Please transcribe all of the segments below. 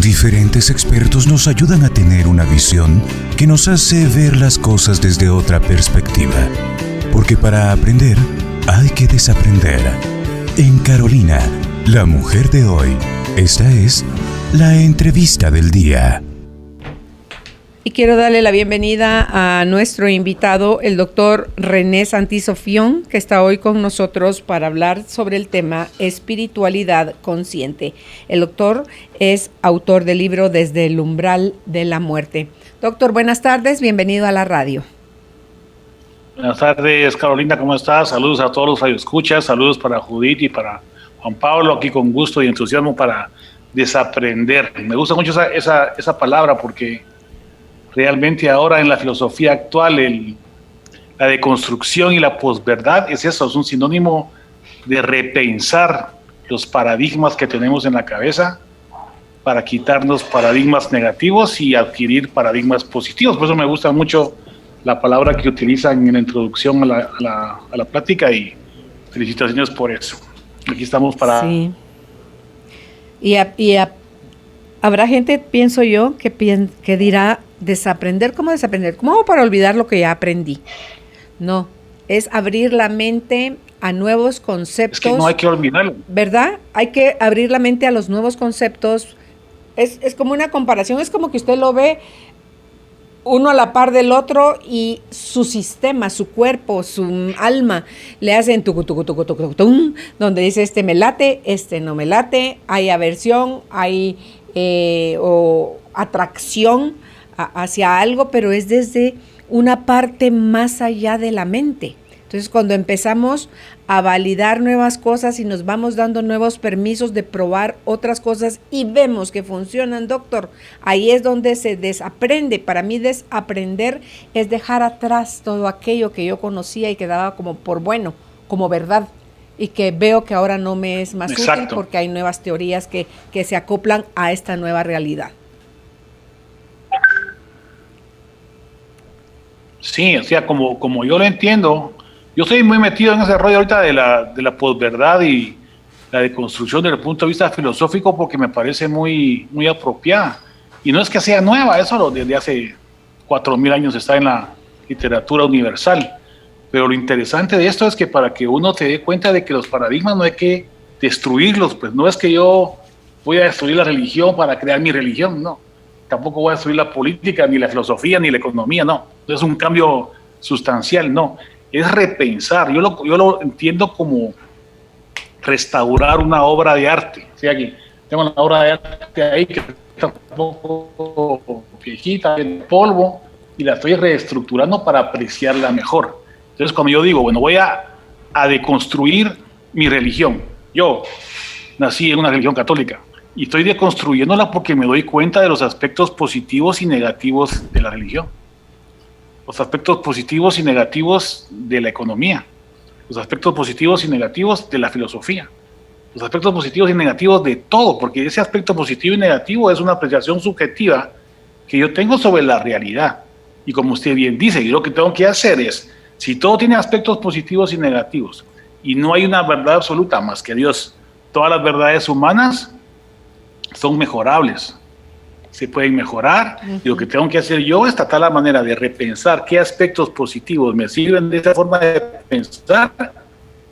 Diferentes expertos nos ayudan a tener una visión que nos hace ver las cosas desde otra perspectiva. Porque para aprender, hay que desaprender. En Carolina, la mujer de hoy, esta es la entrevista del día. Y quiero darle la bienvenida a nuestro invitado, el doctor René Santisofión, que está hoy con nosotros para hablar sobre el tema espiritualidad consciente. El doctor es autor del libro Desde el umbral de la muerte. Doctor, buenas tardes, bienvenido a la radio. Buenas tardes, Carolina, ¿cómo estás? Saludos a todos los radioescuchas, saludos para Judith y para Juan Pablo, aquí con gusto y entusiasmo para desaprender. Me gusta mucho esa palabra porque realmente ahora en la filosofía actual la deconstrucción y la posverdad es eso, es un sinónimo de repensar los paradigmas que tenemos en la cabeza para quitarnos paradigmas negativos y adquirir paradigmas positivos. Por eso me gusta mucho la palabra que utilizan en la introducción a la plática y felicitaciones por eso. Aquí estamos para... Sí. Habrá gente, pienso yo, que dirá desaprender. ¿Cómo desaprender? ¿Cómo hago para olvidar lo que ya aprendí? No, es abrir la mente a nuevos conceptos. Es que no hay que olvidarlo. ¿Verdad? Hay que abrir la mente a los nuevos conceptos. Es como una comparación, es como que usted lo ve uno a la par del otro y su sistema, su cuerpo, su alma le hacen tucu, donde dice este me late, este no me late, hay aversión, hay o atracción hacia algo, pero es desde una parte más allá de la mente. Entonces, cuando empezamos a validar nuevas cosas y nos vamos dando nuevos permisos de probar otras cosas y vemos que funcionan, doctor, ahí es donde se desaprende. Para mí desaprender es dejar atrás todo aquello que yo conocía y que daba como por bueno, como verdad, y que veo que ahora no me es más útil porque hay nuevas teorías que se acoplan a esta nueva realidad. Sí, o sea, como yo lo entiendo, yo estoy muy metido en ese rollo ahorita de la posverdad y la deconstrucción desde el punto de vista filosófico porque me parece muy, muy apropiada. Y no es que sea nueva, eso desde hace 4.000 años está en la literatura universal. Pero lo interesante de esto es que para que uno se dé cuenta de que los paradigmas no hay que destruirlos, pues no es que yo voy a destruir la religión para crear mi religión, no. Tampoco voy a destruir la política, ni la filosofía, ni la economía, no. No es un cambio sustancial, no. Es repensar. Yo lo entiendo como restaurar una obra de arte. O sea, que tengo una obra de arte ahí que está un poco viejita, en polvo, y la estoy reestructurando para apreciarla mejor. Entonces, cuando yo digo, bueno, voy a deconstruir mi religión. Yo nací en una religión católica y estoy deconstruyéndola porque me doy cuenta de los aspectos positivos y negativos de la religión. Los aspectos positivos y negativos de la economía, los aspectos positivos y negativos de la filosofía, los aspectos positivos y negativos de todo, porque ese aspecto positivo y negativo es una apreciación subjetiva que yo tengo sobre la realidad. Y como usted bien dice, yo lo que tengo que hacer es, si todo tiene aspectos positivos y negativos, y no hay una verdad absoluta más que Dios, todas las verdades humanas son mejorables. Se pueden mejorar, y lo que tengo que hacer yo es tratar la manera de repensar qué aspectos positivos me sirven de esa forma de pensar.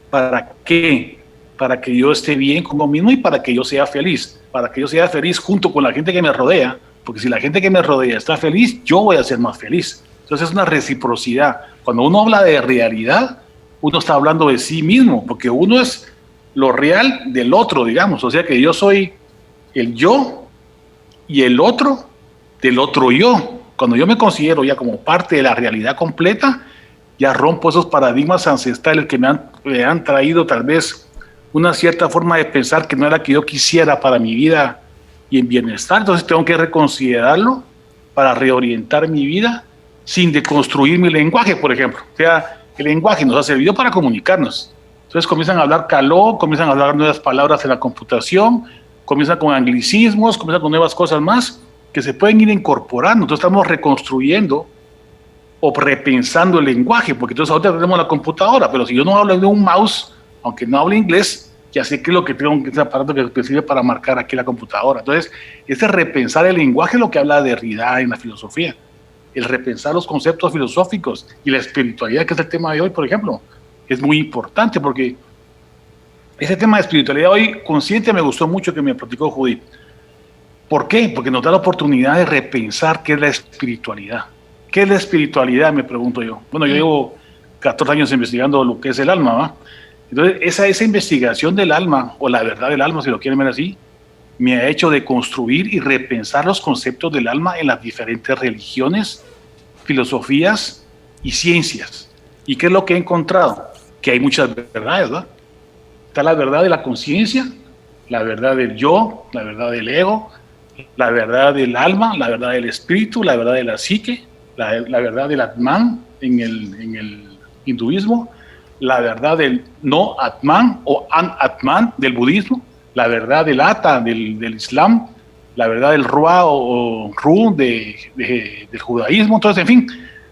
¿Para qué? Para que yo esté bien conmigo mismo y para que yo sea feliz. Para que yo sea feliz junto con la gente que me rodea, porque si la gente que me rodea está feliz, yo voy a ser más feliz. Entonces es una reciprocidad. Cuando uno habla de realidad, uno está hablando de sí mismo, porque uno es lo real del otro, digamos. O sea que yo soy el yo y el otro del otro yo. Cuando yo me considero ya como parte de la realidad completa, ya rompo esos paradigmas ancestrales que me han traído tal vez una cierta forma de pensar que no era la que yo quisiera para mi vida y en bienestar. Entonces tengo que reconsiderarlo para reorientar mi vida sin deconstruir mi lenguaje, por ejemplo. O sea, el lenguaje nos ha servido para comunicarnos. Entonces comienzan a hablar caló, comienzan a hablar nuevas palabras en la computación, comienzan con anglicismos, comienzan con nuevas cosas más que se pueden ir incorporando. Entonces estamos reconstruyendo o repensando el lenguaje, porque entonces ahorita tenemos la computadora, pero si yo no hablo de un mouse, aunque no hable inglés, ya sé qué es lo que tengo, ese aparato que sirve para marcar aquí la computadora. Entonces, ese repensar el lenguaje es lo que habla Derrida en la filosofía, el repensar los conceptos filosóficos y la espiritualidad, que es el tema de hoy, por ejemplo, es muy importante porque ese tema de espiritualidad hoy consciente me gustó mucho que me platicó Judith. ¿Por qué? Porque nos da la oportunidad de repensar qué es la espiritualidad. ¿Qué es la espiritualidad? Me pregunto yo. Bueno, yo llevo 14 años investigando lo que es el alma, ¿va? Entonces, esa investigación del alma, o la verdad del alma, si lo quieren ver así, me ha hecho de construir y repensar los conceptos del alma en las diferentes religiones, filosofías y ciencias. ¿Y qué es lo que he encontrado? Que hay muchas verdades, ¿verdad? Está la verdad de la conciencia, la verdad del yo, la verdad del ego, la verdad del alma, la verdad del espíritu, la verdad de la psique, la verdad del Atman en el hinduismo, la verdad del no Atman o An-Atman del budismo, la verdad del Ata del Islam, la verdad del Ruah o Ru del judaísmo. Entonces, en fin,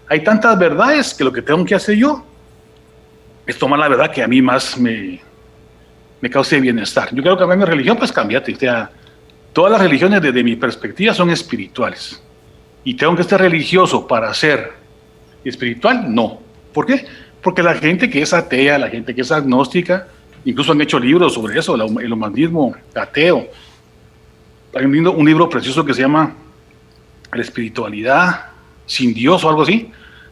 hay tantas verdades que lo que tengo que hacer yo es tomar la verdad que a mí más me cause bienestar. Yo quiero cambiar mi religión, pues cámbiate. O sea, todas las religiones desde mi perspectiva son espirituales. ¿Y tengo que ser religioso para ser espiritual? No. ¿Por qué? Porque la gente que es atea, la gente que es agnóstica, incluso han hecho libros sobre eso, el humanismo ateo. Hay un libro precioso que se llama La espiritualidad sin Dios o algo así,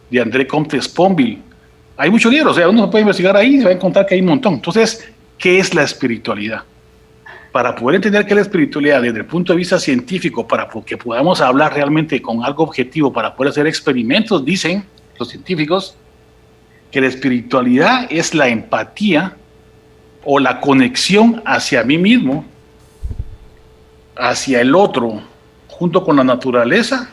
de André Comte Sponville. Hay muchos libros, o sea, uno se puede investigar ahí y se va a encontrar que hay un montón. Entonces, ¿qué es la espiritualidad? Para poder entender qué es la espiritualidad desde el punto de vista científico, para que podamos hablar realmente con algo objetivo, para poder hacer experimentos, dicen los científicos, que la espiritualidad es la empatía o la conexión hacia mí mismo, hacia el otro, junto con la naturaleza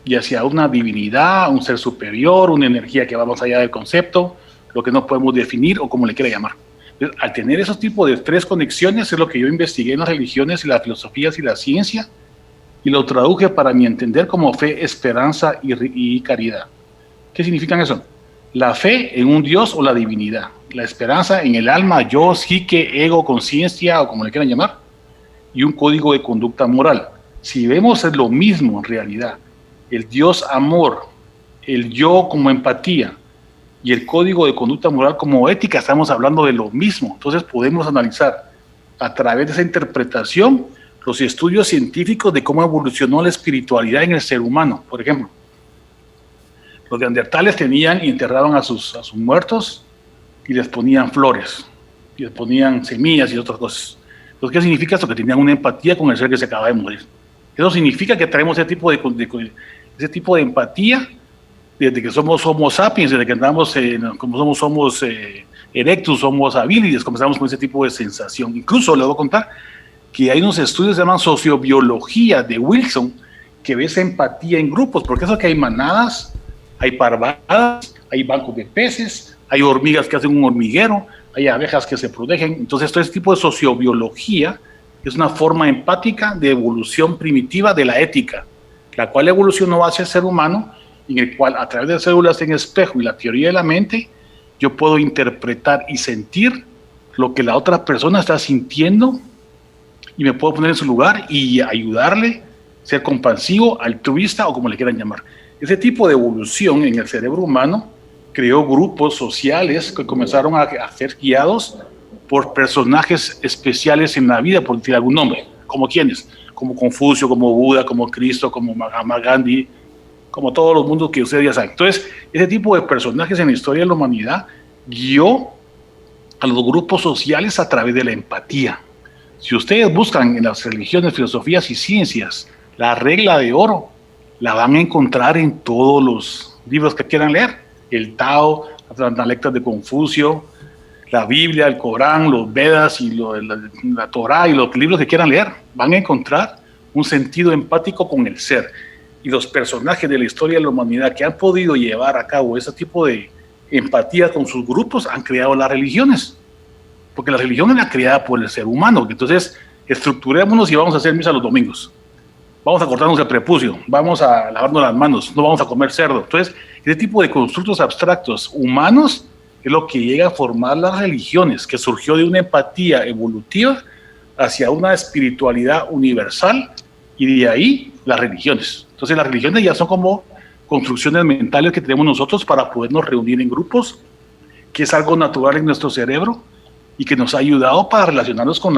y hacia una divinidad, un ser superior, una energía que va más allá del concepto, lo que no podemos definir o como le quiera llamar. Entonces, al tener esos tipos de tres conexiones es lo que yo investigué en las religiones y las filosofías y la ciencia y lo traduje para mi entender como fe, esperanza y caridad. ¿Qué significan eso? La fe en un Dios o la divinidad, la esperanza en el alma, yo, psique, ego, conciencia o como le quieran llamar, y un código de conducta moral. Si vemos es lo mismo en realidad, el Dios amor, el yo como empatía y el código de conducta moral como ética, estamos hablando de lo mismo. Entonces podemos analizar a través de esa interpretación los estudios científicos de cómo evolucionó la espiritualidad en el ser humano. Por ejemplo, los neandertales tenían y enterraban a sus muertos y les ponían flores, y les ponían semillas y otras cosas. Entonces, ¿qué significa esto? Que tenían una empatía con el ser que se acaba de morir. Eso significa que traemos ese tipo de empatía desde que somos Homo sapiens, desde que andamos, como somos erectus, somos habilis, comenzamos con ese tipo de sensación. Incluso les voy a contar que hay unos estudios que se llaman sociobiología de Wilson, que ve esa empatía en grupos, porque eso que hay manadas, hay parvadas, hay bancos de peces, hay hormigas que hacen un hormiguero, hay abejas que se protegen. Entonces, todo este tipo de sociobiología es una forma empática de evolución primitiva de la ética, la cual evolucionó hacia el ser humano, en el cual a través de células en espejo y la teoría de la mente, yo puedo interpretar y sentir lo que la otra persona está sintiendo y me puedo poner en su lugar y ayudarle, ser compasivo, altruista o como le quieran llamar. Ese tipo de evolución en el cerebro humano creó grupos sociales que comenzaron a ser guiados por personajes especiales en la vida, por decir algún nombre, como quienes, como Confucio, como Buda, como Cristo, como Mahatma Gandhi, como todos los mundos que ustedes ya saben. Entonces, ese tipo de personajes en la historia de la humanidad guió a los grupos sociales a través de la empatía. Si ustedes buscan en las religiones, filosofías y ciencias la regla de oro, la van a encontrar en todos los libros que quieran leer. El Tao, las Analectas de Confucio, la Biblia, el Corán, los Vedas y la Torá y los libros que quieran leer. Van a encontrar un sentido empático con el ser. Y los personajes de la historia de la humanidad que han podido llevar a cabo ese tipo de empatía con sus grupos han creado las religiones. Porque la religión es la creada por el ser humano. Entonces, estructurémonos y vamos a hacer misa los domingos. Vamos a cortarnos el prepucio, vamos a lavarnos las manos, no vamos a comer cerdo. Entonces, ese tipo de constructos abstractos humanos es lo que llega a formar las religiones, que surgió de una empatía evolutiva hacia una espiritualidad universal, y de ahí las religiones. Entonces las religiones ya son como construcciones mentales que tenemos nosotros para podernos reunir en grupos, que es algo natural en nuestro cerebro y que nos ha ayudado para relacionarnos con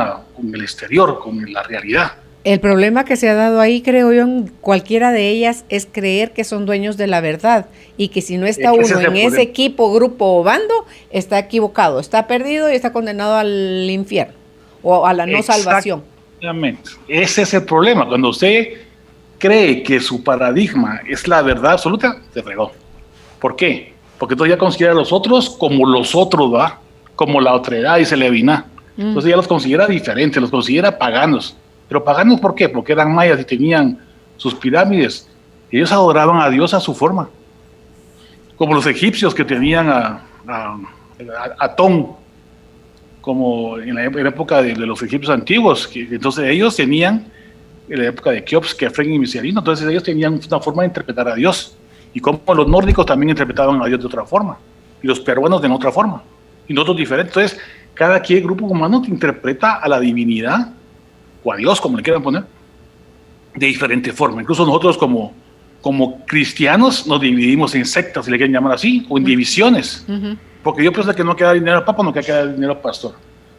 el exterior, con la realidad. El problema que se ha dado ahí, creo yo, en cualquiera de ellas, es creer que son dueños de la verdad y que si no está uno en ese equipo, grupo o bando, está equivocado, está perdido y está condenado al infierno o a la no salvación. Exactamente. Ese es el problema. Cuando usted cree que su paradigma es la verdad absoluta, se fregó. ¿Por qué? Porque entonces ya considera a los otros como los otros, ¿va? Como la otredad, dice Levinas. Entonces ya los considera diferentes, los considera paganos. ¿Pero paganos por qué? Porque eran mayas y tenían sus pirámides. Ellos adoraban a Dios a su forma. Como los egipcios que tenían a Atón, como en la época de los egipcios antiguos. Entonces ellos tenían, en la época de Keops, Kefren y Michelino, entonces ellos tenían una forma de interpretar a Dios. Y como los nórdicos también interpretaban a Dios de otra forma. Y los peruanos de otra forma. Y nosotros diferentes. Entonces, cada grupo humano interpreta a la divinidad o a Dios, como le quieran poner, de diferente forma. Incluso nosotros como cristianos nos dividimos en sectas, si le quieren llamar así, o en divisiones. Porque yo pienso que no queda dinero al papa, no queda dinero al pastor.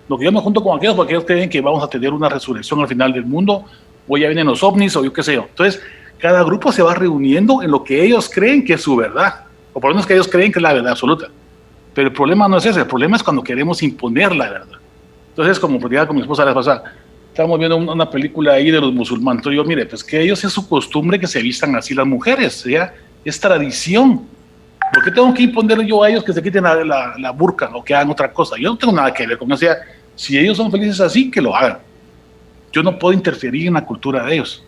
Lo que yo me junto con aquellos, porque ellos creen que vamos a tener una resurrección al final del mundo, o ya vienen los ovnis, o yo qué sé yo. Entonces, cada grupo se va reuniendo en lo que ellos creen que es su verdad, o por lo menos que ellos creen que es la verdad absoluta. Pero el problema no es ese, el problema es cuando queremos imponer la verdad. Entonces, como platicaba con mi esposa la vez pasada, estábamos viendo una película ahí de los musulmanes. Entonces yo, mire, pues que ellos es su costumbre que se vistan así las mujeres, ¿ya? Es tradición. ¿Por qué tengo que imponer yo a ellos que se quiten la burka o que hagan otra cosa? Yo no tengo nada que ver con eso. O sea, si ellos son felices así, que lo hagan. Yo no puedo interferir en la cultura de ellos.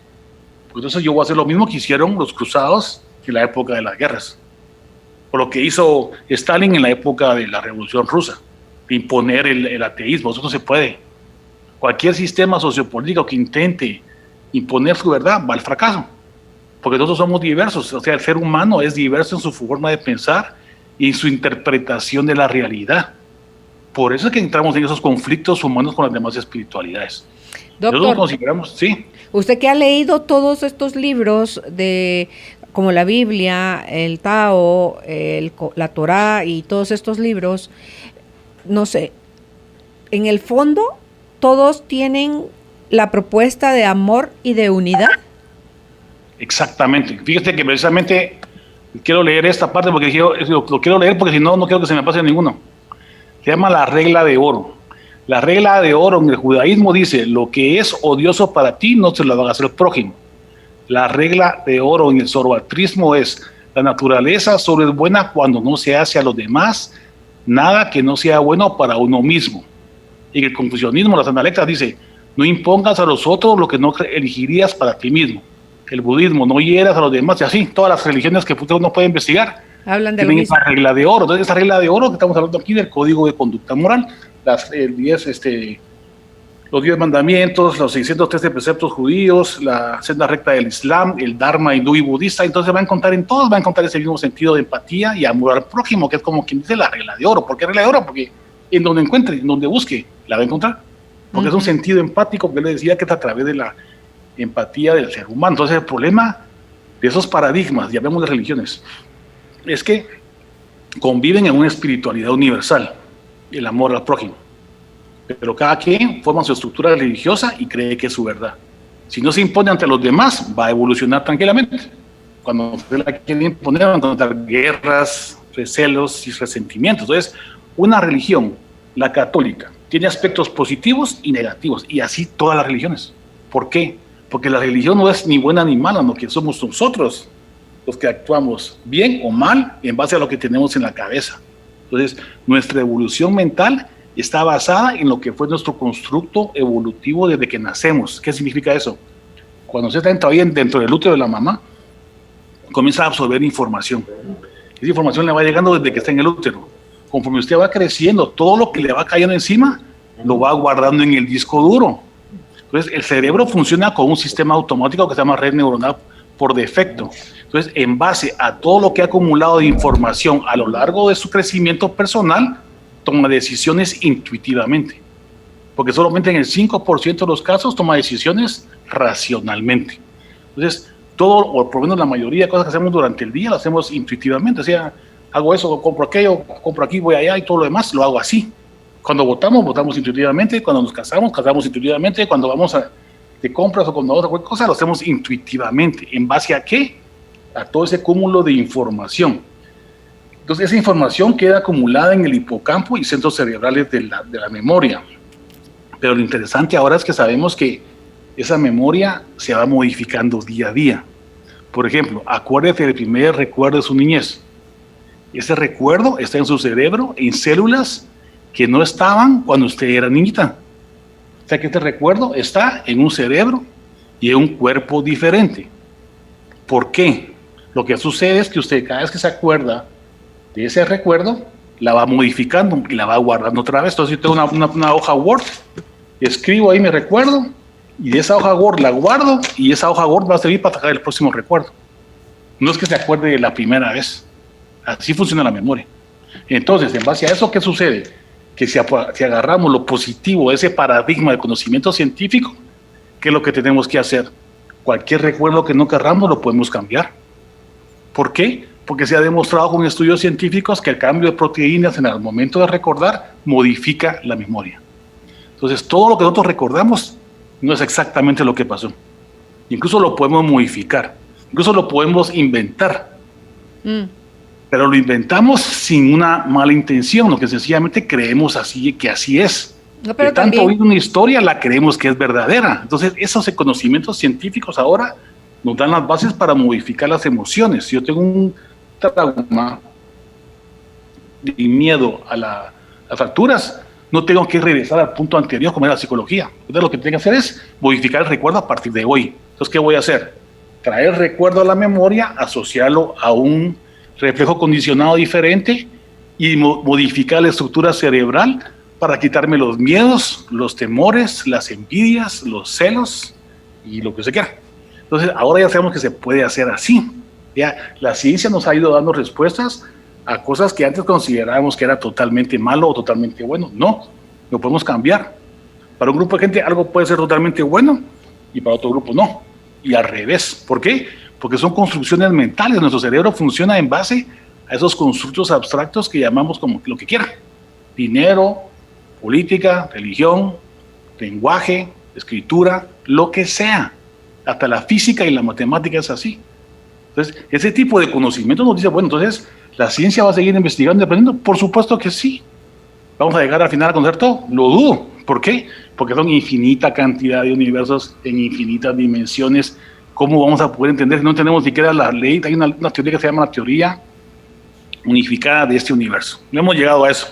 Entonces yo voy a hacer lo mismo que hicieron los cruzados en la época de las guerras. O lo que hizo Stalin en la época de la Revolución Rusa. Imponer el ateísmo. Eso no se puede. Cualquier sistema sociopolítico que intente imponer su verdad va al fracaso, porque nosotros somos diversos, o sea, el ser humano es diverso en su forma de pensar y en su interpretación de la realidad. Por eso es que entramos en esos conflictos humanos con las demás espiritualidades. Doctor, nosotros consideramos, sí. Usted que ha leído todos estos libros como la Biblia, el Tao, la Torá y todos estos libros, no sé, en el fondo todos tienen la propuesta de amor y de unidad. Exactamente. Fíjate que precisamente quiero leer esta parte porque lo quiero leer porque si no, no quiero que se me pase ninguno. Se llama la regla de oro. La regla de oro en el judaísmo dice, lo que es odioso para ti no se lo hagas al prójimo. La regla de oro en el zoroastrismo es, la naturaleza solo es buena cuando no se hace a los demás nada que no sea bueno para uno mismo. En el confucianismo, la Santa Lecta dice, no impongas a los otros lo que no elegirías para ti mismo. El budismo, no hieras a los demás, y así, todas las religiones que uno puede investigar hablan de tienen esa regla de oro. Entonces, esa regla de oro que estamos hablando aquí del código de conducta moral, los 10 mandamientos, los 613 preceptos judíos, la senda recta del Islam, el Dharma hindú y budista. Entonces va a encontrar en todos, va a encontrar ese mismo sentido de empatía y amor al prójimo, que es como quien dice la regla de oro. ¿Por qué regla de oro? Porque en donde encuentre, en donde busque, la va a encontrar. Porque es un sentido empático, que le decía que es a través de la empatía del ser humano. Entonces el problema de esos paradigmas, llamemos de religiones, es que conviven en una espiritualidad universal, el amor al prójimo. Pero cada quien forma su estructura religiosa y cree que es su verdad. Si no se impone ante los demás, va a evolucionar tranquilamente. Cuando se la quiere imponer, van a encontrar guerras, recelos y resentimientos. Entonces, una religión, la católica, tiene aspectos positivos y negativos, y así todas las religiones. ¿Por qué? Porque la religión no es ni buena ni mala, no, que somos nosotros los que actuamos bien o mal en base a lo que tenemos en la cabeza. Entonces, nuestra evolución mental está basada en lo que fue nuestro constructo evolutivo desde que nacemos. ¿Qué significa eso? Cuando usted está todavía dentro del útero de la mamá, comienza a absorber información. Esa información le va llegando desde que está en el útero. Conforme usted va creciendo, todo lo que le va cayendo encima, lo va guardando en el disco duro. Entonces, el cerebro funciona con un sistema automático que se llama red neuronal por defecto. Entonces, en base a todo lo que ha acumulado de información a lo largo de su crecimiento personal, toma decisiones intuitivamente. Porque solamente en el 5% de los casos toma decisiones racionalmente. Entonces, todo, o por lo menos la mayoría de cosas que hacemos durante el día, lo hacemos intuitivamente. O sea, hago eso, compro aquello, compro aquí, voy allá y todo lo demás, lo hago así. Cuando votamos, votamos intuitivamente. Cuando nos casamos, casamos intuitivamente. Cuando vamos de compras o cuando vamos a cualquier cosa, lo hacemos intuitivamente. ¿En base a qué? A todo ese cúmulo de información. Entonces, esa información queda acumulada en el hipocampo y centros cerebrales de la memoria. Pero lo interesante ahora es que sabemos que esa memoria se va modificando día a día. Por ejemplo, acuérdate del primer recuerdo de su niñez. Ese recuerdo está en su cerebro, en células que no estaban cuando usted era niñita. O sea que este recuerdo está en un cerebro y en un cuerpo diferente. ¿Por qué? Lo que sucede es que usted cada vez que se acuerda de ese recuerdo, la va modificando y la va guardando otra vez. Entonces yo tengo una hoja Word, escribo ahí mi recuerdo y de esa hoja Word la guardo y esa hoja Word va a servir para sacar el próximo recuerdo. No es que se acuerde de la primera vez. Así funciona la memoria. Entonces, en base a eso, ¿qué sucede? Que si agarramos lo positivo de ese paradigma de conocimiento científico, ¿qué es lo que tenemos que hacer? Cualquier recuerdo que no querramos lo podemos cambiar. ¿Por qué? Porque se ha demostrado con estudios científicos que el cambio de proteínas en el momento de recordar modifica la memoria. Entonces, todo lo que nosotros recordamos no es exactamente lo que pasó. Incluso lo podemos modificar, incluso lo podemos inventar. Pero lo inventamos sin una mala intención, lo que sencillamente creemos así, que así es. No, pero de tanto oír una historia, la creemos que es verdadera. Entonces, esos conocimientos científicos ahora nos dan las bases para modificar las emociones. Si yo tengo un trauma y miedo a las fracturas, no tengo que regresar al punto anterior como era la psicología. Entonces, lo que tengo que hacer es modificar el recuerdo a partir de hoy. Entonces, ¿qué voy a hacer? Traer el recuerdo a la memoria, asociarlo a un reflejo condicionado diferente y modificar la estructura cerebral para quitarme los miedos, los temores, las envidias, los celos y lo que se quiera. Entonces, ahora ya sabemos que se puede hacer así. Ya, la ciencia nos ha ido dando respuestas a cosas que antes considerábamos que era totalmente malo o totalmente bueno. No, lo podemos cambiar. Para un grupo de gente algo puede ser totalmente bueno y para otro grupo no. Y al revés. ¿Por qué? Porque son construcciones mentales. Nuestro cerebro funciona en base a esos constructos abstractos que llamamos como lo que quiera. Dinero, política, religión, lenguaje, escritura, lo que sea. Hasta la física y la matemática es así. Entonces, ese tipo de conocimiento nos dice, bueno, entonces, ¿la ciencia va a seguir investigando y aprendiendo? Por supuesto que sí. ¿Vamos a llegar al final a conocer todo? Lo dudo. ¿Por qué? Porque son infinita cantidad de universos en infinitas dimensiones. ¿Cómo vamos a poder entender si no tenemos ni siquiera la ley? Hay una teoría que se llama la teoría unificada de este universo. No hemos llegado a eso.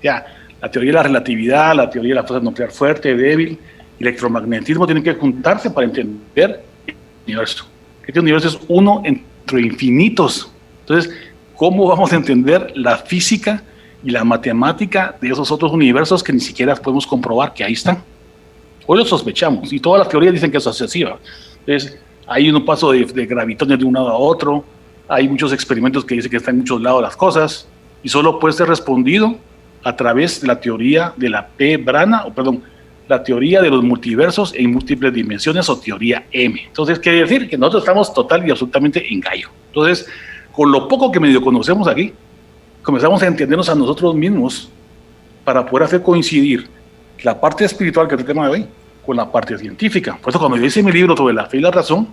Ya, la teoría de la relatividad, la teoría de la fuerza nuclear fuerte, débil, electromagnetismo tienen que juntarse para entender el universo. Este universo es uno entre infinitos. Entonces, ¿cómo vamos a entender la física y la matemática de esos otros universos que ni siquiera podemos comprobar que ahí están? Hoy lo sospechamos y todas las teorías dicen que es así. Entonces, hay un paso de gravitones de un lado a otro, hay muchos experimentos que dicen que están en muchos lados las cosas y solo puede ser respondido a través de la teoría de la la teoría de los multiversos en múltiples dimensiones o teoría M. Entonces, quiere decir que nosotros estamos total y absolutamente en gallo. Entonces, con lo poco que medio conocemos aquí, comenzamos a entendernos a nosotros mismos para poder hacer coincidir la parte espiritual, que es el tema de hoy, con la parte científica. Por eso, cuando yo hice mi libro sobre la fe y la razón,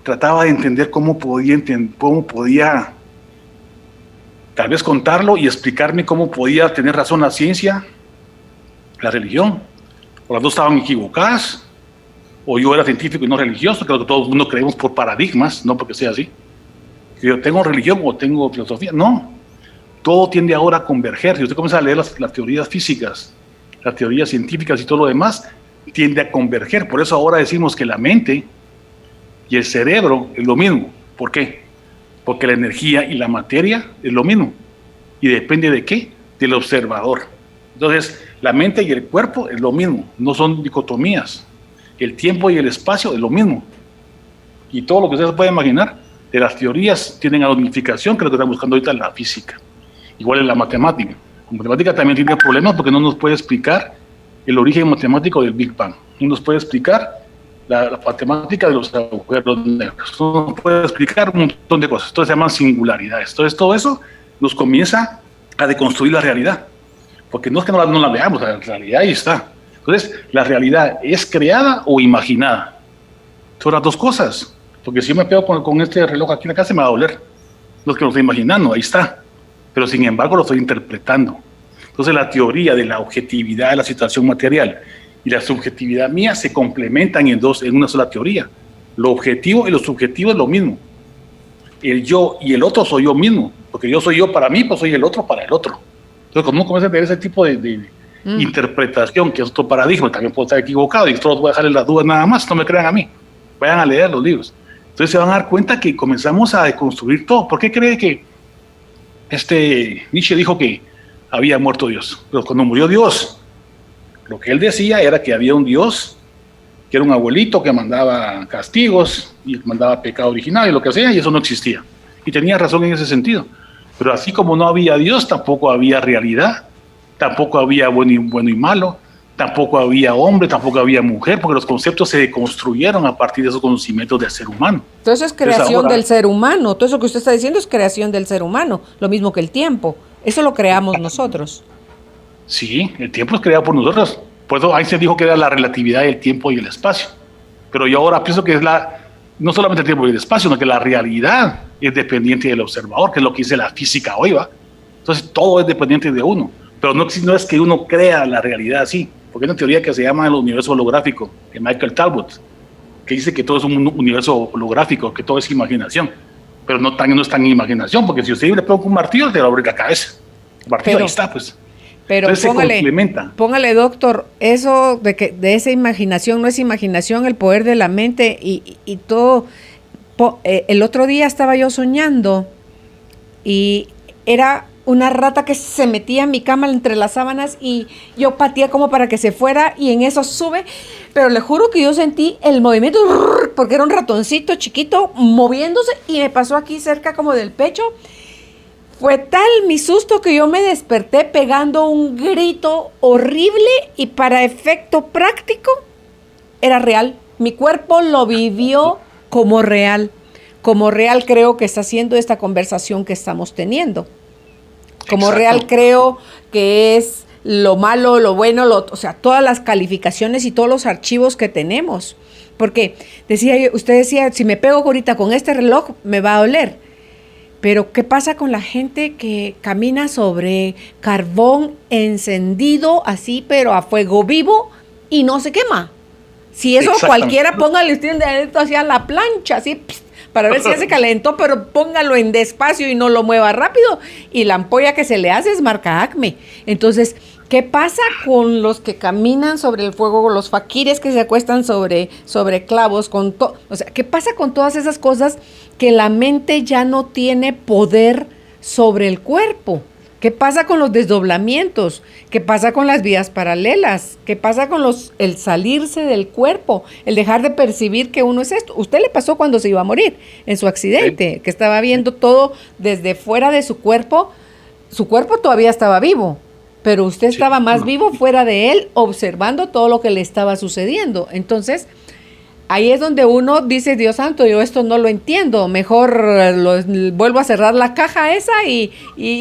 trataba de entender cómo podía tal vez contarlo y explicarme cómo podía tener razón la ciencia, la religión. O las dos estaban equivocadas, o yo era científico y no religioso, que todo el mundo creemos por paradigmas, no porque sea así. Que yo tengo religión o tengo filosofía, no. Todo tiende ahora a converger. Si usted comienza a leer las teorías físicas, las teorías científicas y todo lo demás, tiende a converger. Por eso ahora decimos que la mente y el cerebro es lo mismo. ¿Por qué? Porque la energía y la materia es lo mismo. ¿Y depende de qué? Del observador. Entonces, la mente y el cuerpo es lo mismo, no son dicotomías. El tiempo y el espacio es lo mismo. y todo lo que ustedes pueden imaginar de las teorías tienen a la unificación, que es lo que están buscando ahorita en la física. Igual en la matemática. La matemática también tiene problemas porque no nos puede explicar el origen matemático del Big Bang. No nos puede explicar la matemática de los agujeros negros. No nos puede explicar un montón de cosas. Esto se llaman singularidades. Entonces todo eso nos comienza a deconstruir la realidad. Porque no es que no la veamos, la realidad ahí está. Entonces, ¿la realidad es creada o imaginada? Son las dos cosas. Porque si yo me pego con este reloj aquí en la casa, me va a doler. No es que lo estoy imaginando, ahí está. Pero sin embargo lo estoy interpretando. Entonces la teoría de la objetividad de la situación material y la subjetividad mía se complementan en una sola teoría. Lo objetivo y lo subjetivo es lo mismo. El yo y el otro soy yo mismo. Porque yo soy yo para mí, pues soy el otro para el otro. Entonces cuando uno comienza a tener ese tipo de interpretación, que es otro paradigma, también puedo estar equivocado y esto los voy a dejarles las dudas nada más, no me crean a mí. Vayan a leer los libros. Entonces se van a dar cuenta que comenzamos a deconstruir todo. ¿Por qué cree que Nietzsche dijo que había muerto Dios? Pero cuando murió Dios, lo que él decía era que había un Dios, que era un abuelito que mandaba castigos y mandaba pecado original y lo que sea, y eso no existía. Y tenía razón en ese sentido. Pero así como no había Dios, tampoco había realidad, tampoco había bueno y malo, tampoco había hombre, tampoco había mujer, porque los conceptos se construyeron a partir de esos conocimientos del ser humano. Todo eso es creación del ser humano, todo eso que usted está diciendo es creación del ser humano, lo mismo que el tiempo, eso lo creamos nosotros. Sí, el tiempo es creado por nosotros, por eso Einstein dijo que era la relatividad del tiempo y el espacio, pero yo ahora pienso que es no solamente el tiempo y el espacio, sino que la realidad es dependiente del observador, que es lo que dice la física hoy, ¿va? Entonces todo es dependiente de uno, pero no es que uno crea la realidad así, porque hay una teoría que se llama el universo holográfico, de Michael Talbot, que dice que todo es un universo holográfico, que todo es imaginación, pero no es tan imaginación, porque si usted le pega un martillo, te va a abrir la cabeza. El martillo ahí está, pues. Pero entonces póngale, doctor, eso de esa imaginación no es imaginación, el poder de la mente y todo. El otro día estaba yo soñando y era una rata que se metía en mi cama entre las sábanas y yo pateé como para que se fuera y en eso sube, pero le juro que yo sentí el movimiento porque era un ratoncito chiquito moviéndose y me pasó aquí cerca como del pecho. Fue tal mi susto que yo me desperté pegando un grito horrible y para efecto práctico era real. Mi cuerpo lo vivió como real. Como real creo que está haciendo esta conversación que estamos teniendo. Como Exacto. Real creo que es lo malo, lo bueno, o sea, todas las calificaciones y todos los archivos que tenemos. Porque usted decía, si me pego ahorita con este reloj me va a doler. Pero ¿qué pasa con la gente que camina sobre carbón encendido así, pero a fuego vivo y no se quema? Si eso cualquiera, póngale usted hacia la plancha, así, para ver si ya se calentó, pero póngalo en despacio y no lo mueva rápido. Y la ampolla que se le hace es marca Acme. Entonces, ¿qué pasa con los que caminan sobre el fuego, los faquires que se acuestan sobre clavos? O sea, ¿qué pasa con todas esas cosas que la mente ya no tiene poder sobre el cuerpo? ¿Qué pasa con los desdoblamientos? ¿Qué pasa con las vías paralelas? ¿Qué pasa con el salirse del cuerpo? El dejar de percibir que uno es esto. ¿Usted le pasó cuando se iba a morir en su accidente? Sí. Que estaba viendo todo desde fuera de su cuerpo. Su cuerpo todavía estaba vivo, pero usted estaba más vivo fuera de él, observando todo lo que le estaba sucediendo. Entonces, ahí es donde uno dice, Dios santo, yo esto no lo entiendo, mejor vuelvo a cerrar la caja esa y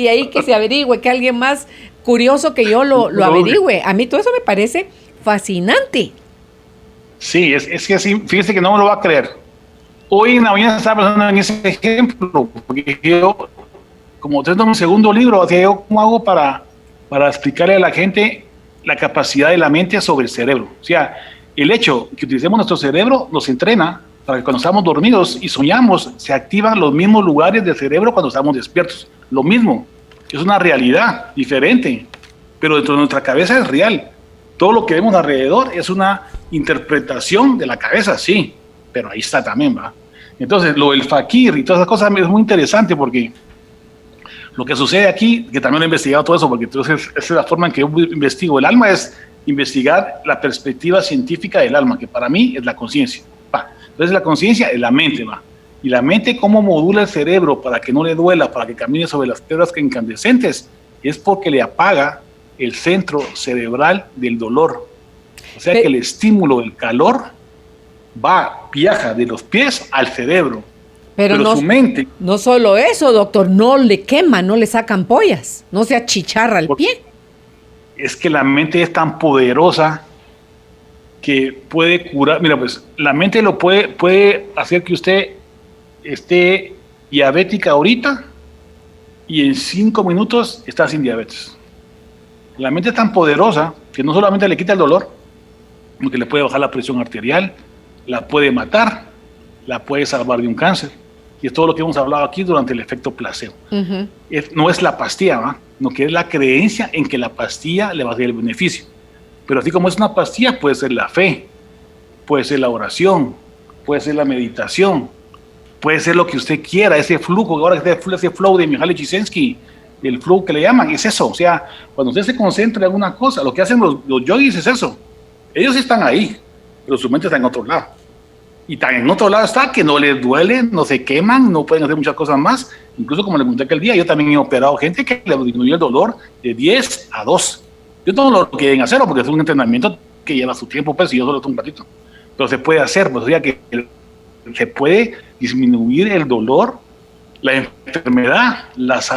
ahí que se averigüe, que alguien más curioso que yo lo averigüe. A mí todo eso me parece fascinante. Sí, es que sí, fíjese que no me lo va a creer. Hoy en la mañana estaba pensando en ese ejemplo, porque yo, como tengo un segundo libro, ¿cómo hago para explicarle a la gente la capacidad de la mente sobre el cerebro? O sea, el hecho que utilicemos nuestro cerebro nos entrena para que cuando estamos dormidos y soñamos, se activan los mismos lugares del cerebro cuando estamos despiertos. Lo mismo, es una realidad diferente, pero dentro de nuestra cabeza es real. Todo lo que vemos alrededor es una interpretación de la cabeza, sí, pero ahí está también, ¿va? Entonces, lo del fakir y todas esas cosas es muy interesante porque lo que sucede aquí, que también he investigado todo eso, porque entonces esa es la forma en que yo investigo el alma, es investigar la perspectiva científica del alma, que para mí es la conciencia. Entonces Entonces la conciencia es la mente, ¿va? Y la mente, ¿cómo modula el cerebro para que no le duela, para que camine sobre las piedras incandescentes? Es porque le apaga el centro cerebral del dolor. O sea que el estímulo del calor viaja de los pies al cerebro. Pero no, su mente... No solo eso, doctor, no le quema, no le sacan pollas, no se achicharra el pie. Es que la mente es tan poderosa que puede curar. Mira, pues la mente lo puede hacer que usted esté diabética ahorita y en 5 minutos está sin diabetes. La mente es tan poderosa que no solamente le quita el dolor, sino que le puede bajar la presión arterial, la puede matar, la puede salvar de un cáncer. Y es todo lo que hemos hablado aquí durante el efecto placebo. Uh-huh. No es la pastilla, ¿va? No, que es la creencia en que la pastilla le va a dar el beneficio. Pero así como es una pastilla, puede ser la fe, puede ser la oración, puede ser la meditación, puede ser lo que usted quiera, ese flujo, ahora que ese flow de Mihaly Csikszentmihalyi, el flow que le llaman, es eso. O sea, cuando usted se concentra en alguna cosa, lo que hacen los yogis es eso. Ellos están ahí, pero su mente está en otro lado. Y también en otro lado está que no les duele, no se queman, no pueden hacer muchas cosas más. Incluso como le conté aquel día, yo también he operado gente que le disminuyó el dolor de 10 a 2. Yo no lo quieren hacerlo porque es un entrenamiento que lleva su tiempo, pues, y yo solo tengo un ratito. Pero se puede hacer, pues, o sea que se puede disminuir el dolor, la enfermedad.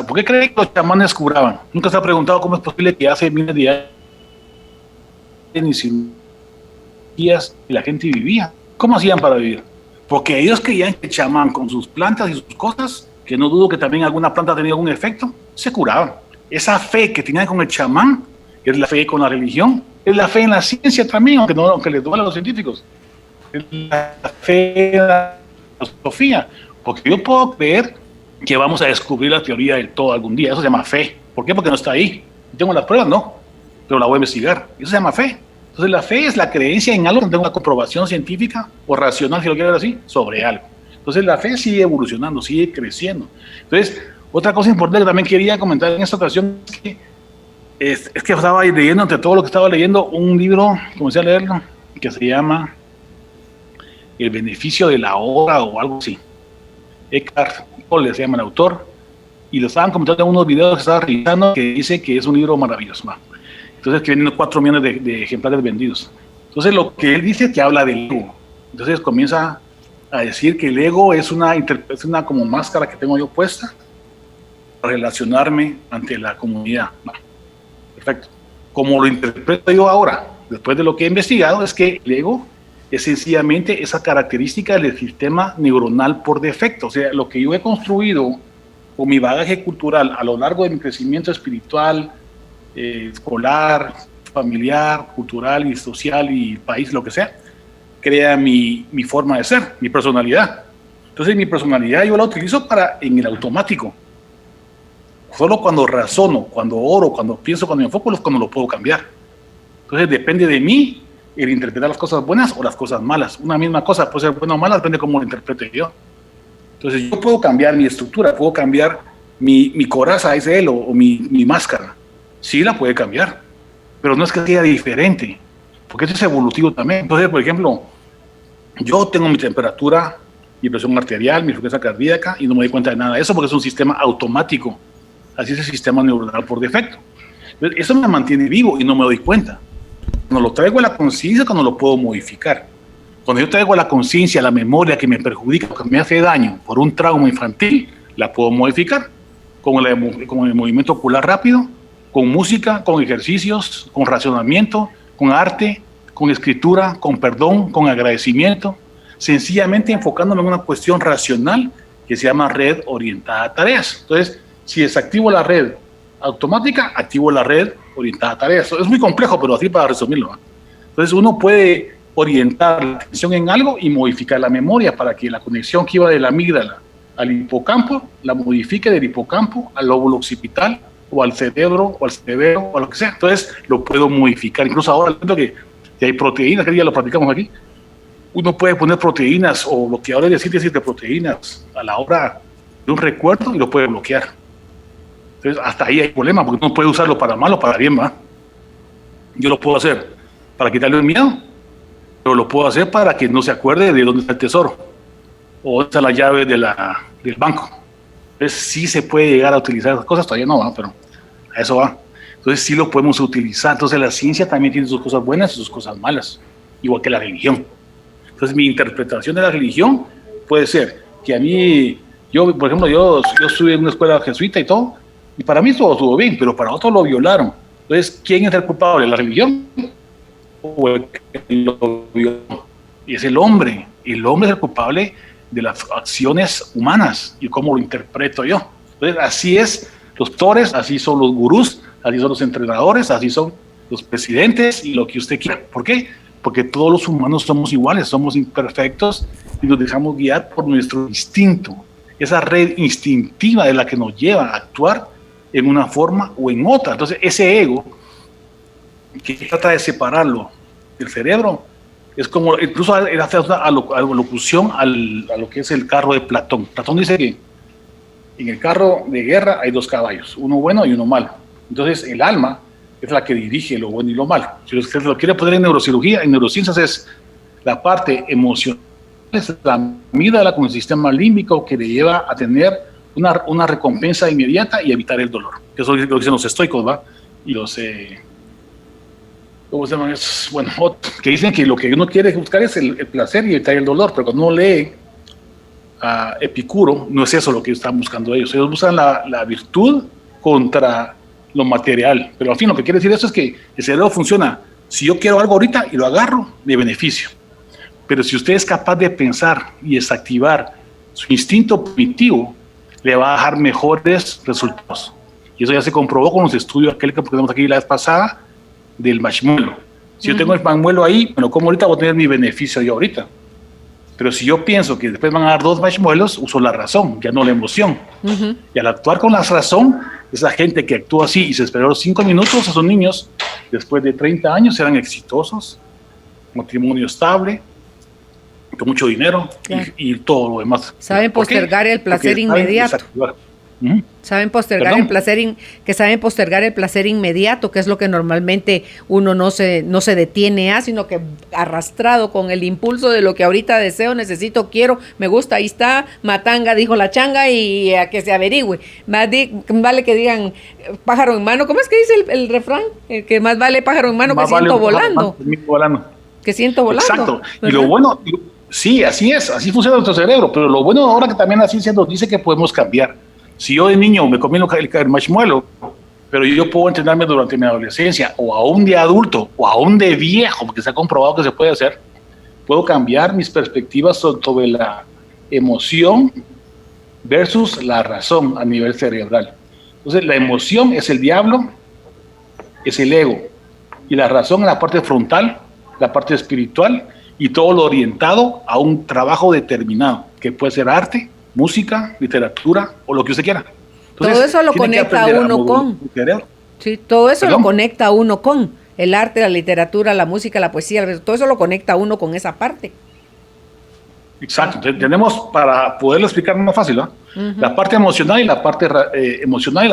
¿Por qué creen que los chamanes curaban? Nunca se ha preguntado cómo es posible que hace miles de años ni cirugías y la gente vivía. ¿Cómo hacían para vivir? Porque ellos creían que el chamán con sus plantas y sus cosas, que no dudo que también alguna planta tenía algún efecto, se curaban. Esa fe que tenían con el chamán es la fe con la religión, es la fe en la ciencia también, aunque les duele a los científicos. Es la fe en la filosofía, porque yo puedo creer que vamos a descubrir la teoría del todo algún día. Eso se llama fe. ¿Por qué? Porque no está ahí. Tengo las pruebas, no, pero la voy a investigar. Eso se llama fe. Entonces la fe es la creencia en algo que tenga una comprobación científica o racional, si lo quiero ver así, sobre algo. Entonces la fe sigue evolucionando, sigue creciendo. Entonces, otra cosa importante que también quería comentar en esta ocasión es que estaba leyendo, entre todo lo que estaba leyendo, un libro, comencé a leerlo, que se llama El beneficio de la hora o algo así. Eckhart Tolle se llama el autor, y lo estaban comentando en unos videos que estaba revisando, que dice que es un libro maravilloso, ¿no? Entonces, que vienen 4 millones de ejemplares vendidos. Entonces, lo que él dice es que habla del ego. Entonces, comienza a decir que el ego es una como máscara que tengo yo puesta para relacionarme ante la comunidad. Perfecto. Como lo interpreto yo ahora, después de lo que he investigado, es que el ego es sencillamente esa característica del sistema neuronal por defecto. O sea, lo que yo he construido con mi bagaje cultural a lo largo de mi crecimiento espiritual, escolar, familiar, cultural y social y país, lo que sea, crea mi forma de ser, mi personalidad. Entonces mi personalidad yo la utilizo en el automático. Solo cuando razono, cuando oro, cuando pienso, cuando me enfoco, es cuando lo puedo cambiar. Entonces depende de mí el interpretar las cosas buenas o las cosas malas. Una misma cosa puede ser buena o mala, depende de cómo lo interprete yo. Entonces yo puedo cambiar mi estructura, puedo cambiar mi coraza, es él, o mi máscara. Sí la puede cambiar, pero no es que sea diferente, porque eso es evolutivo también. Entonces, por ejemplo, yo tengo mi temperatura, mi presión arterial, mi frecuencia cardíaca, y no me doy cuenta de nada de eso porque es un sistema automático. Así es el sistema neuronal por defecto. Entonces, eso me mantiene vivo y no me doy cuenta. Cuando lo traigo a la conciencia, cuando lo puedo modificar. Cuando yo traigo a la conciencia, la memoria que me perjudica, que me hace daño por un trauma infantil, la puedo modificar con el movimiento ocular rápido, con música, con ejercicios, con racionamiento, con arte, con escritura, con perdón, con agradecimiento, sencillamente enfocándome en una cuestión racional que se llama red orientada a tareas. Entonces, si desactivo la red automática, activo la red orientada a tareas. Es muy complejo, pero así para resumirlo, ¿no? Entonces, uno puede orientar la atención en algo y modificar la memoria para que la conexión que iba de la amígdala al hipocampo, la modifique del hipocampo al lóbulo occipital, o al cerebro, o al cerebro, o a lo que sea. Entonces, lo puedo modificar. Incluso ahora, que hay proteínas, que día lo platicamos aquí, uno puede poner proteínas, o bloqueadores de síntesis de proteínas a la hora de un recuerdo y lo puede bloquear. Entonces, hasta ahí hay problema, porque uno puede usarlo para mal o para bien, ¿va? Yo lo puedo hacer para quitarle el miedo, pero lo puedo hacer para que no se acuerde de dónde está el tesoro o dónde está la llave del banco. Entonces sí se puede llegar a utilizar esas cosas, todavía no va, pero a eso va. Entonces sí lo podemos utilizar. Entonces la ciencia también tiene sus cosas buenas y sus cosas malas, igual que la religión. Entonces mi interpretación de la religión puede ser que a mí, por ejemplo, yo estuve en una escuela jesuita y todo, y para mí todo estuvo bien, pero para otros lo violaron. Entonces, ¿quién es el culpable? ¿La religión? ¿O el que lo violó? Y es el hombre. El hombre es el culpable de las acciones humanas y cómo lo interpreto yo. Entonces, así es los doctores, así son los gurús, así son los entrenadores, así son los presidentes y lo que usted quiera. ¿Por qué? Porque todos los humanos somos iguales, somos imperfectos y nos dejamos guiar por nuestro instinto. Esa red instintiva es la que nos lleva a actuar en una forma o en otra. Entonces, ese ego que trata de separarlo del cerebro es como, incluso él hace una alocución a lo que es el carro de Platón. Platón dice que en el carro de guerra hay dos caballos, uno bueno y uno malo. Entonces, el alma es la que dirige lo bueno y lo malo. Si usted lo quiere poner en neurocirugía, en neurociencias es la parte emocional, es la amígdala con el sistema límbico que le lleva a tener una recompensa inmediata y evitar el dolor. Eso es lo que dicen los estoicos, ¿va? Y los, ¿cómo se llaman? Bueno, que dicen que lo que uno quiere buscar es el placer y evitar el dolor, pero cuando uno lee a Epicuro, no es eso lo que están buscando ellos. Ellos buscan la virtud contra lo material, pero al fin lo que quiere decir eso es que el cerebro funciona. Si yo quiero algo ahorita y lo agarro, me beneficio. Pero si usted es capaz de pensar y desactivar su instinto primitivo, le va a dejar mejores resultados. Y eso ya se comprobó con los estudios aquel que tenemos aquí la vez pasada del marshmallow. Si yo tengo el marshmallow ahí, me lo como ahorita, voy a tener mi beneficio yo ahorita. Pero si yo pienso que después van a dar 2 marshmallows, uso la razón, ya no la emoción. Y al actuar con la razón, esa gente que actúa así y se esperó 5 minutos, esos niños, después de 30 años, serán exitosos, matrimonio estable, con mucho dinero y todo lo demás. Saben postergar el placer inmediato. Saben postergar el placer, saben postergar el placer inmediato, que es lo que normalmente uno no se detiene sino que arrastrado con el impulso de lo que ahorita deseo, necesito, quiero, me gusta, ahí está, matanga, dijo la changa, y a que se averigüe. Más vale que digan pájaro en mano. ¿Cómo es que dice el refrán? Que más vale pájaro en mano que siento volando. Que siento volando. Exacto. ¿Verdad? Y lo bueno, sí, así es, así funciona nuestro cerebro, pero lo bueno ahora que también la ciencia nos dice que podemos cambiar. Si yo de niño me comí el marshmallow, pero yo puedo entrenarme durante mi adolescencia, o aún de adulto, o aún de viejo, porque se ha comprobado que se puede hacer, puedo cambiar mis perspectivas sobre la emoción versus la razón a nivel cerebral. Entonces, la emoción es el diablo, es el ego, y la razón es la parte frontal, la parte espiritual, y todo lo orientado a un trabajo determinado, que puede ser arte, música, literatura o lo que usted quiera. Entonces, todo eso lo conecta a uno con. Sí, todo eso lo conecta a uno con el arte, la literatura, la música, la poesía, todo eso lo conecta a uno con esa parte. Exacto. Tenemos, para poderlo explicar más fácil, ¿no? La parte emocional y la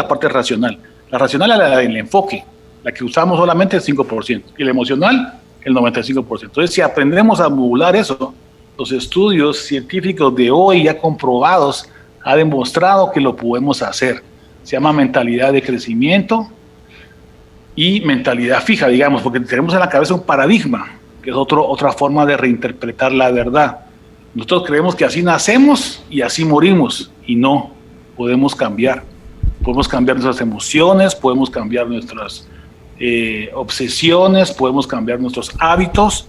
parte racional. La racional es la del enfoque, la que usamos solamente el 5%, y la emocional el 95%. Entonces, si aprendemos a modular eso, los estudios científicos de hoy ya comprobados han demostrado que lo podemos hacer. Se llama mentalidad de crecimiento y mentalidad fija, digamos, porque tenemos en la cabeza un paradigma, que es otra forma de reinterpretar la verdad. Nosotros creemos que así nacemos y así morimos, y no, podemos cambiar. Podemos cambiar nuestras emociones, podemos cambiar nuestras obsesiones, podemos cambiar nuestros hábitos,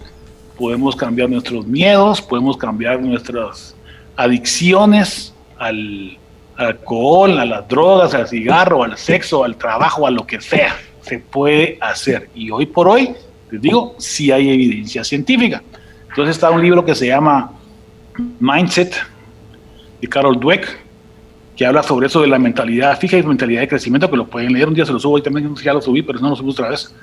podemos cambiar nuestros miedos, podemos cambiar nuestras adicciones al alcohol, a las drogas, al cigarro, al sexo, al trabajo, a lo que sea. Se puede hacer. Y hoy por hoy, les digo, sí hay evidencia científica. Entonces está un libro que se llama Mindset, de Carol Dweck, que habla sobre eso de la mentalidad fija y mentalidad de crecimiento, que lo pueden leer. Un día se lo subo, hoy también ya lo subí, pero no lo subo otra vez.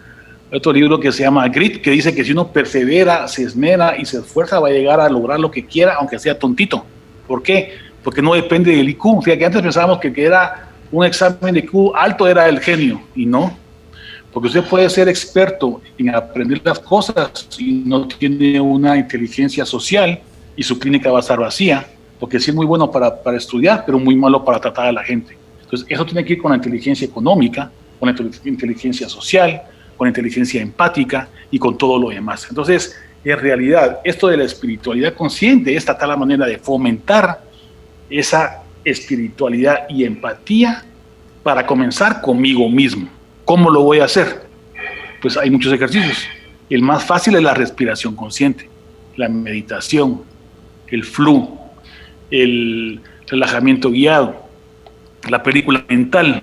Otro libro que se llama Grit, que dice que si uno persevera, se esmera y se esfuerza, va a llegar a lograr lo que quiera, aunque sea tontito. ¿Por qué? Porque no depende del IQ. Fíjate que antes pensábamos que era un examen de IQ alto era el genio, y no. Porque usted puede ser experto en aprender las cosas y no tiene una inteligencia social y su clínica va a estar vacía, porque sí es muy bueno para estudiar, pero muy malo para tratar a la gente. Entonces, eso tiene que ir con la inteligencia económica, con la inteligencia social, con la inteligencia empática y con todo lo demás. Entonces, en realidad, esto de la espiritualidad consciente es tratar la manera de fomentar esa espiritualidad y empatía para comenzar conmigo mismo. ¿Cómo lo voy a hacer? Pues hay muchos ejercicios. El más fácil es la respiración consciente, la meditación, el flu, el relajamiento guiado, la película mental,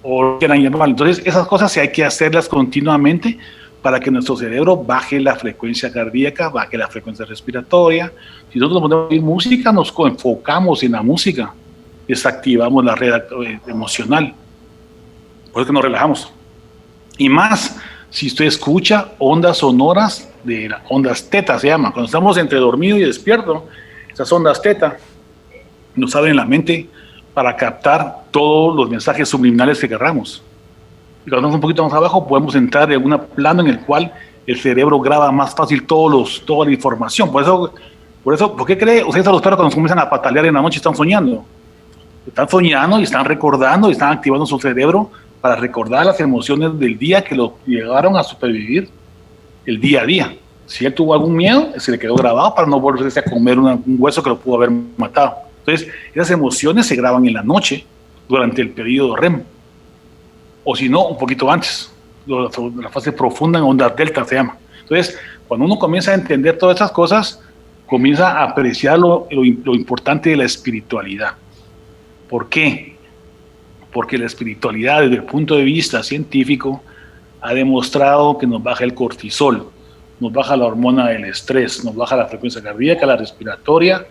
o lo que quieran llamar. Entonces, esas cosas sí hay que hacerlas continuamente para que nuestro cerebro baje la frecuencia cardíaca, baje la frecuencia respiratoria. Si nosotros nos ponemos a oír música, nos enfocamos en la música, desactivamos la red emocional. Por eso que nos relajamos. Y más, si usted escucha ondas sonoras, de ondas teta se llama, cuando estamos entre dormido y despierto, esas ondas teta nos abren la mente para captar todos los mensajes subliminales que querramos. Y cuando estamos un poquito más abajo, podemos entrar en un plano en el cual el cerebro graba más fácil toda la información. ¿Por qué cree ustedes a los perros cuando comienzan a patalear en la noche están soñando? Están soñando y están recordando y están activando su cerebro para recordar las emociones del día que lo llevaron a supervivir el día a día. Si él tuvo algún miedo, se le quedó grabado para no volverse a comer un hueso que lo pudo haber matado. Entonces, esas emociones se graban en la noche durante el periodo REM. O si no, un poquito antes. La fase profunda en ondas delta se llama. Entonces, cuando uno comienza a entender todas estas cosas, comienza a apreciar lo importante de la espiritualidad. ¿Por qué? Porque la espiritualidad, desde el punto de vista científico, ha demostrado que nos baja el cortisol, nos baja la hormona del estrés, nos baja la frecuencia cardíaca, la respiratoria,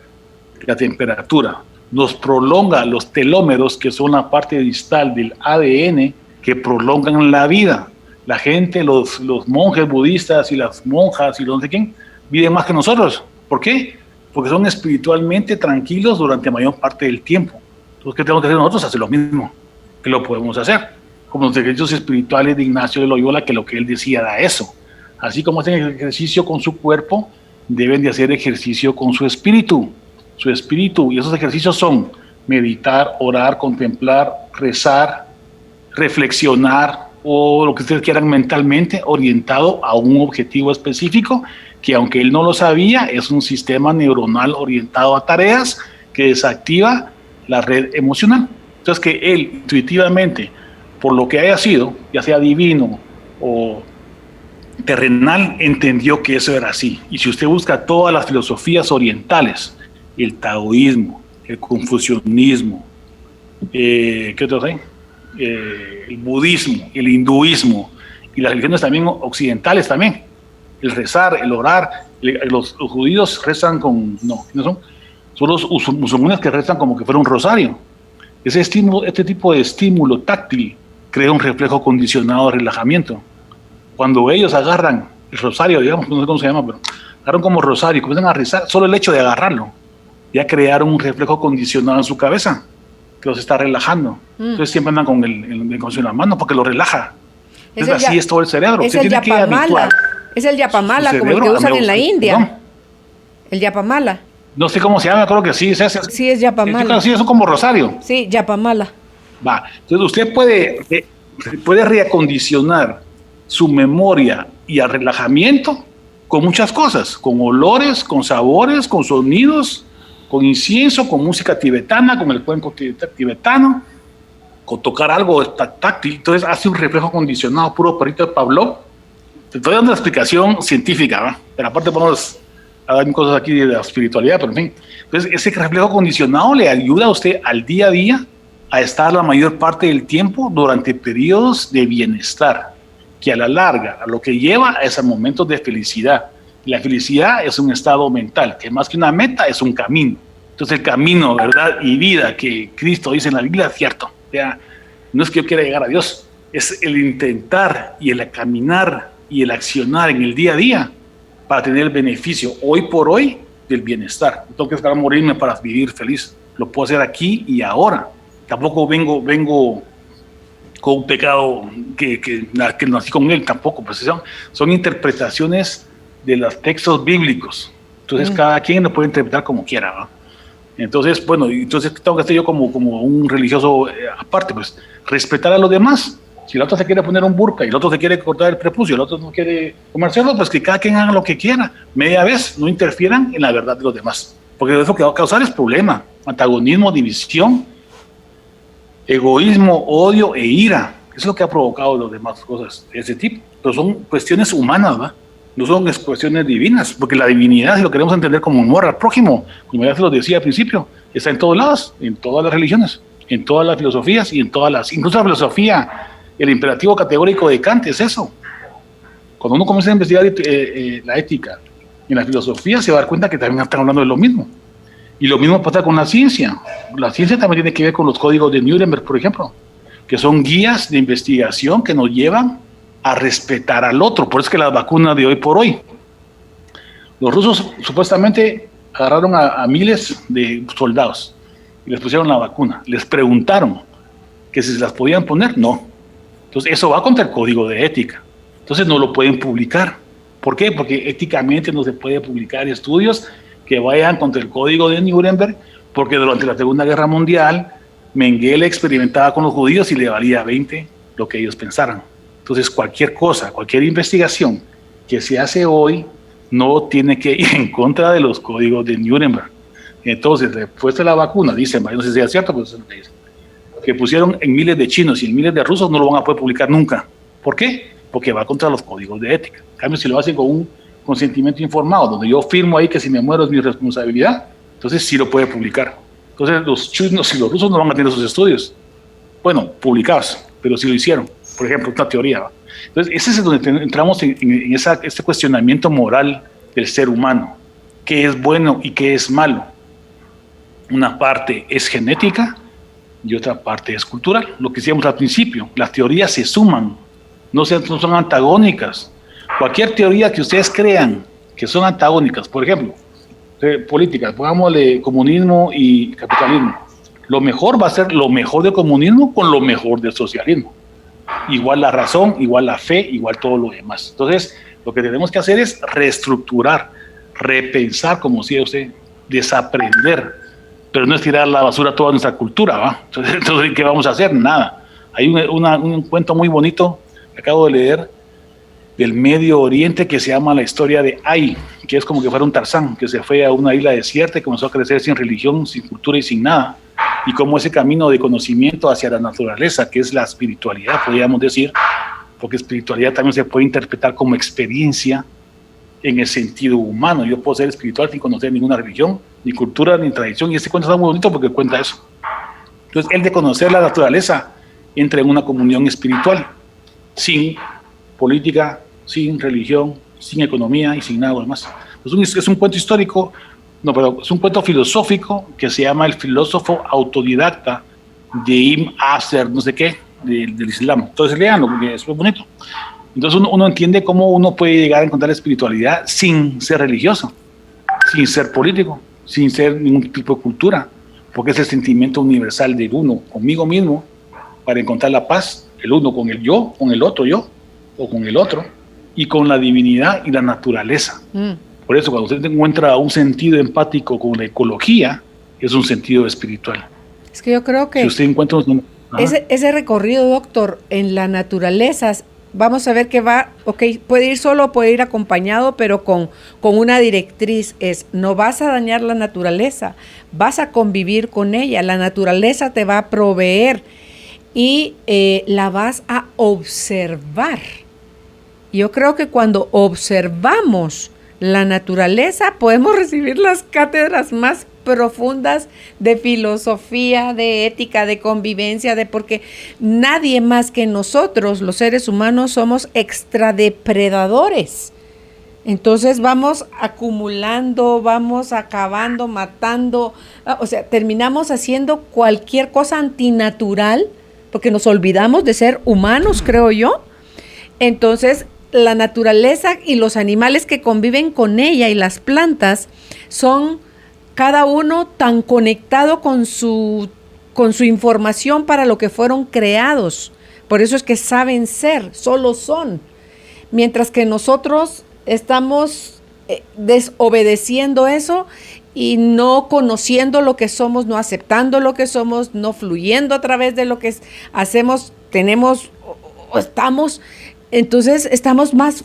la temperatura, nos prolonga los telómeros, que son la parte distal del ADN, que prolongan la vida. La gente, los monjes budistas y las monjas y no sé quién, viven más que nosotros. ¿Por qué? Porque son espiritualmente tranquilos durante la mayor parte del tiempo. Entonces, ¿qué tenemos que hacer nosotros? Hacer lo mismo, que lo podemos hacer. Como los ejercicios espirituales de Ignacio de Loyola, que lo que él decía era eso. Así como hacen ejercicio con su cuerpo, deben de hacer ejercicio con su espíritu. Su espíritu, y esos ejercicios son meditar, orar, contemplar, rezar, reflexionar, o lo que ustedes quieran mentalmente, orientado a un objetivo específico, que aunque él no lo sabía, es un sistema neuronal orientado a tareas que desactiva la red emocional. Entonces, que él intuitivamente, por lo que haya sido, ya sea divino o terrenal, entendió que eso era así. Y si usted busca todas las filosofías orientales, el taoísmo, el confucianismo, ¿qué otros hay? El budismo, el hinduismo y las religiones también occidentales también, el rezar, el orar, los judíos rezan con, son los musulmanes que rezan como que fuera un rosario. Este tipo de estímulo táctil crea un reflejo condicionado de relajamiento. Cuando ellos agarran el rosario, digamos, no sé cómo se llama, pero agarran como rosario y comienzan a rezar, solo el hecho de agarrarlo ya crearon un reflejo condicionado en su cabeza que los está relajando. Entonces siempre andan con en la mano porque lo relaja. Entonces así es todo el cerebro. Es el yapamala. Es el yapamala, como el que usan en la India. ¿No? El yapamala. No sé cómo se llama, creo que sí. Sí, es yapamala. Sí, es como rosario. Sí, yapamala. Va. Entonces usted puede reacondicionar su memoria y al relajamiento con muchas cosas, con olores, con sabores, con sonidos, con incienso, con música tibetana, con el cuenco tibetano, con tocar algo táctil. Entonces hace un reflejo condicionado, puro perrito de Pavlov. Te estoy dando una explicación científica, ¿verdad? Pero aparte vamos a dar cosas aquí de la espiritualidad, pero en fin. Entonces ese reflejo condicionado le ayuda a usted al día a día a estar la mayor parte del tiempo durante periodos de bienestar, que a la larga a lo que lleva a esos momentos de felicidad. La felicidad es un estado mental, que más que una meta es un camino. Entonces el camino, verdad y vida que Cristo dice en la Biblia es cierto. O sea, no es que yo quiera llegar a Dios, es el intentar y el caminar y el accionar en el día a día para tener el beneficio hoy por hoy del bienestar. No tengo que esperar a morirme para vivir feliz. Lo puedo hacer aquí y ahora. Tampoco vengo con un pecado que nací con él, tampoco, pues son interpretaciones de los textos bíblicos. Entonces cada quien lo puede interpretar como quiera, ¿no? Entonces, bueno, entonces tengo que estar yo como un religioso aparte, pues respetar a los demás. Si el otro se quiere poner un burka y el otro se quiere cortar el prepucio, el otro no quiere comérselo, pues que cada quien haga lo que quiera. Media vez no interfieran en la verdad de los demás, porque eso que va a causar es problema, antagonismo, división, egoísmo, odio e ira. Eso es lo que ha provocado las demás cosas de ese tipo. Pero son cuestiones humanas, ¿verdad? No son cuestiones divinas, porque la divinidad, si lo queremos entender como amor al prójimo, como ya se lo decía al principio, está en todos lados, en todas las religiones, en todas las filosofías y en todas las, incluso la filosofía, el imperativo categórico de Kant es eso. Cuando uno comienza a investigar la ética en la filosofía, se va a dar cuenta que también están hablando de lo mismo. Y lo mismo pasa con la ciencia. La ciencia también tiene que ver con los códigos de Nuremberg, por ejemplo, que son guías de investigación que nos llevan a respetar al otro. Por eso es que las vacunas de hoy por hoy, los rusos supuestamente agarraron a miles de soldados y les pusieron la vacuna. Les preguntaron que si se las podían poner, no. Entonces eso va contra el código de ética. Entonces no lo pueden publicar. ¿Por qué? Porque éticamente no se puede publicar estudios que vayan contra el código de Nuremberg, porque durante la Segunda Guerra Mundial Mengele experimentaba con los judíos y le valía 20 lo que ellos pensaran. Entonces cualquier cosa, cualquier investigación que se hace hoy no tiene que ir en contra de los códigos de Nuremberg. Entonces, después de la vacuna, dicen, no sé si es cierto, pues, que pusieron en miles de chinos y en miles de rusos, no lo van a poder publicar nunca. ¿Por qué? Porque va contra los códigos de ética. En cambio, si lo hacen con un consentimiento informado, donde yo firmo ahí que si me muero es mi responsabilidad, entonces sí lo puede publicar. Entonces los chinos y los rusos no van a tener esos estudios, bueno, publicados, pero sí lo hicieron. Por ejemplo, una teoría. Entonces, ese es donde entramos en este cuestionamiento moral del ser humano. ¿Qué es bueno y qué es malo? Una parte es genética y otra parte es cultural. Lo que decíamos al principio, las teorías se suman, no son antagónicas. Cualquier teoría que ustedes crean que son antagónicas, por ejemplo, políticas, pongámosle comunismo y capitalismo, lo mejor va a ser lo mejor del comunismo con lo mejor del socialismo. Igual la razón, igual la fe, igual todo lo demás. Entonces, lo que tenemos que hacer es reestructurar, repensar, como decía usted, desaprender, pero no es tirar a la basura toda nuestra cultura, ¿va? Entonces, ¿qué vamos a hacer? Nada. Hay un cuento muy bonito que acabo de leer del Medio Oriente que se llama La historia de Ai, que es como que fuera un Tarzán, que se fue a una isla desierta y comenzó a crecer sin religión, sin cultura y sin nada. Y como ese camino de conocimiento hacia la naturaleza, que es la espiritualidad, podríamos decir, porque espiritualidad también se puede interpretar como experiencia en el sentido humano. Yo puedo ser espiritual sin conocer ninguna religión, ni cultura, ni tradición, y este cuento está muy bonito porque cuenta eso. Entonces, el de conocer la naturaleza entra en una comunión espiritual, sin política, sin religión, sin economía y sin nada más. Es un cuento histórico, no, pero es un cuento filosófico que se llama El filósofo autodidacta de Ibn Asir, no sé qué, del Islam. Entonces léanlo, porque es muy bonito. Entonces uno entiende cómo uno puede llegar a encontrar espiritualidad sin ser religioso, sin ser político, sin ser ningún tipo de cultura, porque es el sentimiento universal del uno conmigo mismo para encontrar la paz, el uno con el yo, con el otro yo, o con el otro, y con la divinidad y la naturaleza. Por eso, cuando usted encuentra un sentido empático con la ecología, es un sentido espiritual. Es que yo creo que si usted encuentra ese recorrido, doctor, en la naturaleza, vamos a ver que va, puede ir solo, puede ir acompañado, pero con una directriz, no vas a dañar la naturaleza, vas a convivir con ella, la naturaleza te va a proveer y la vas a observar. Yo creo que cuando observamos la naturaleza podemos recibir las cátedras más profundas de filosofía, de ética, de convivencia, porque nadie más que nosotros, los seres humanos, somos extradepredadores. Entonces vamos acumulando, vamos acabando, matando, terminamos haciendo cualquier cosa antinatural, porque nos olvidamos de ser humanos, creo yo. Entonces, la naturaleza y los animales que conviven con ella y las plantas son cada uno tan conectado con su información para lo que fueron creados, Por eso es que saben ser, solo son. Mientras que nosotros estamos desobedeciendo eso y no conociendo lo que somos, no aceptando lo que somos, no fluyendo a través de lo que hacemos, tenemos o estamos, entonces estamos más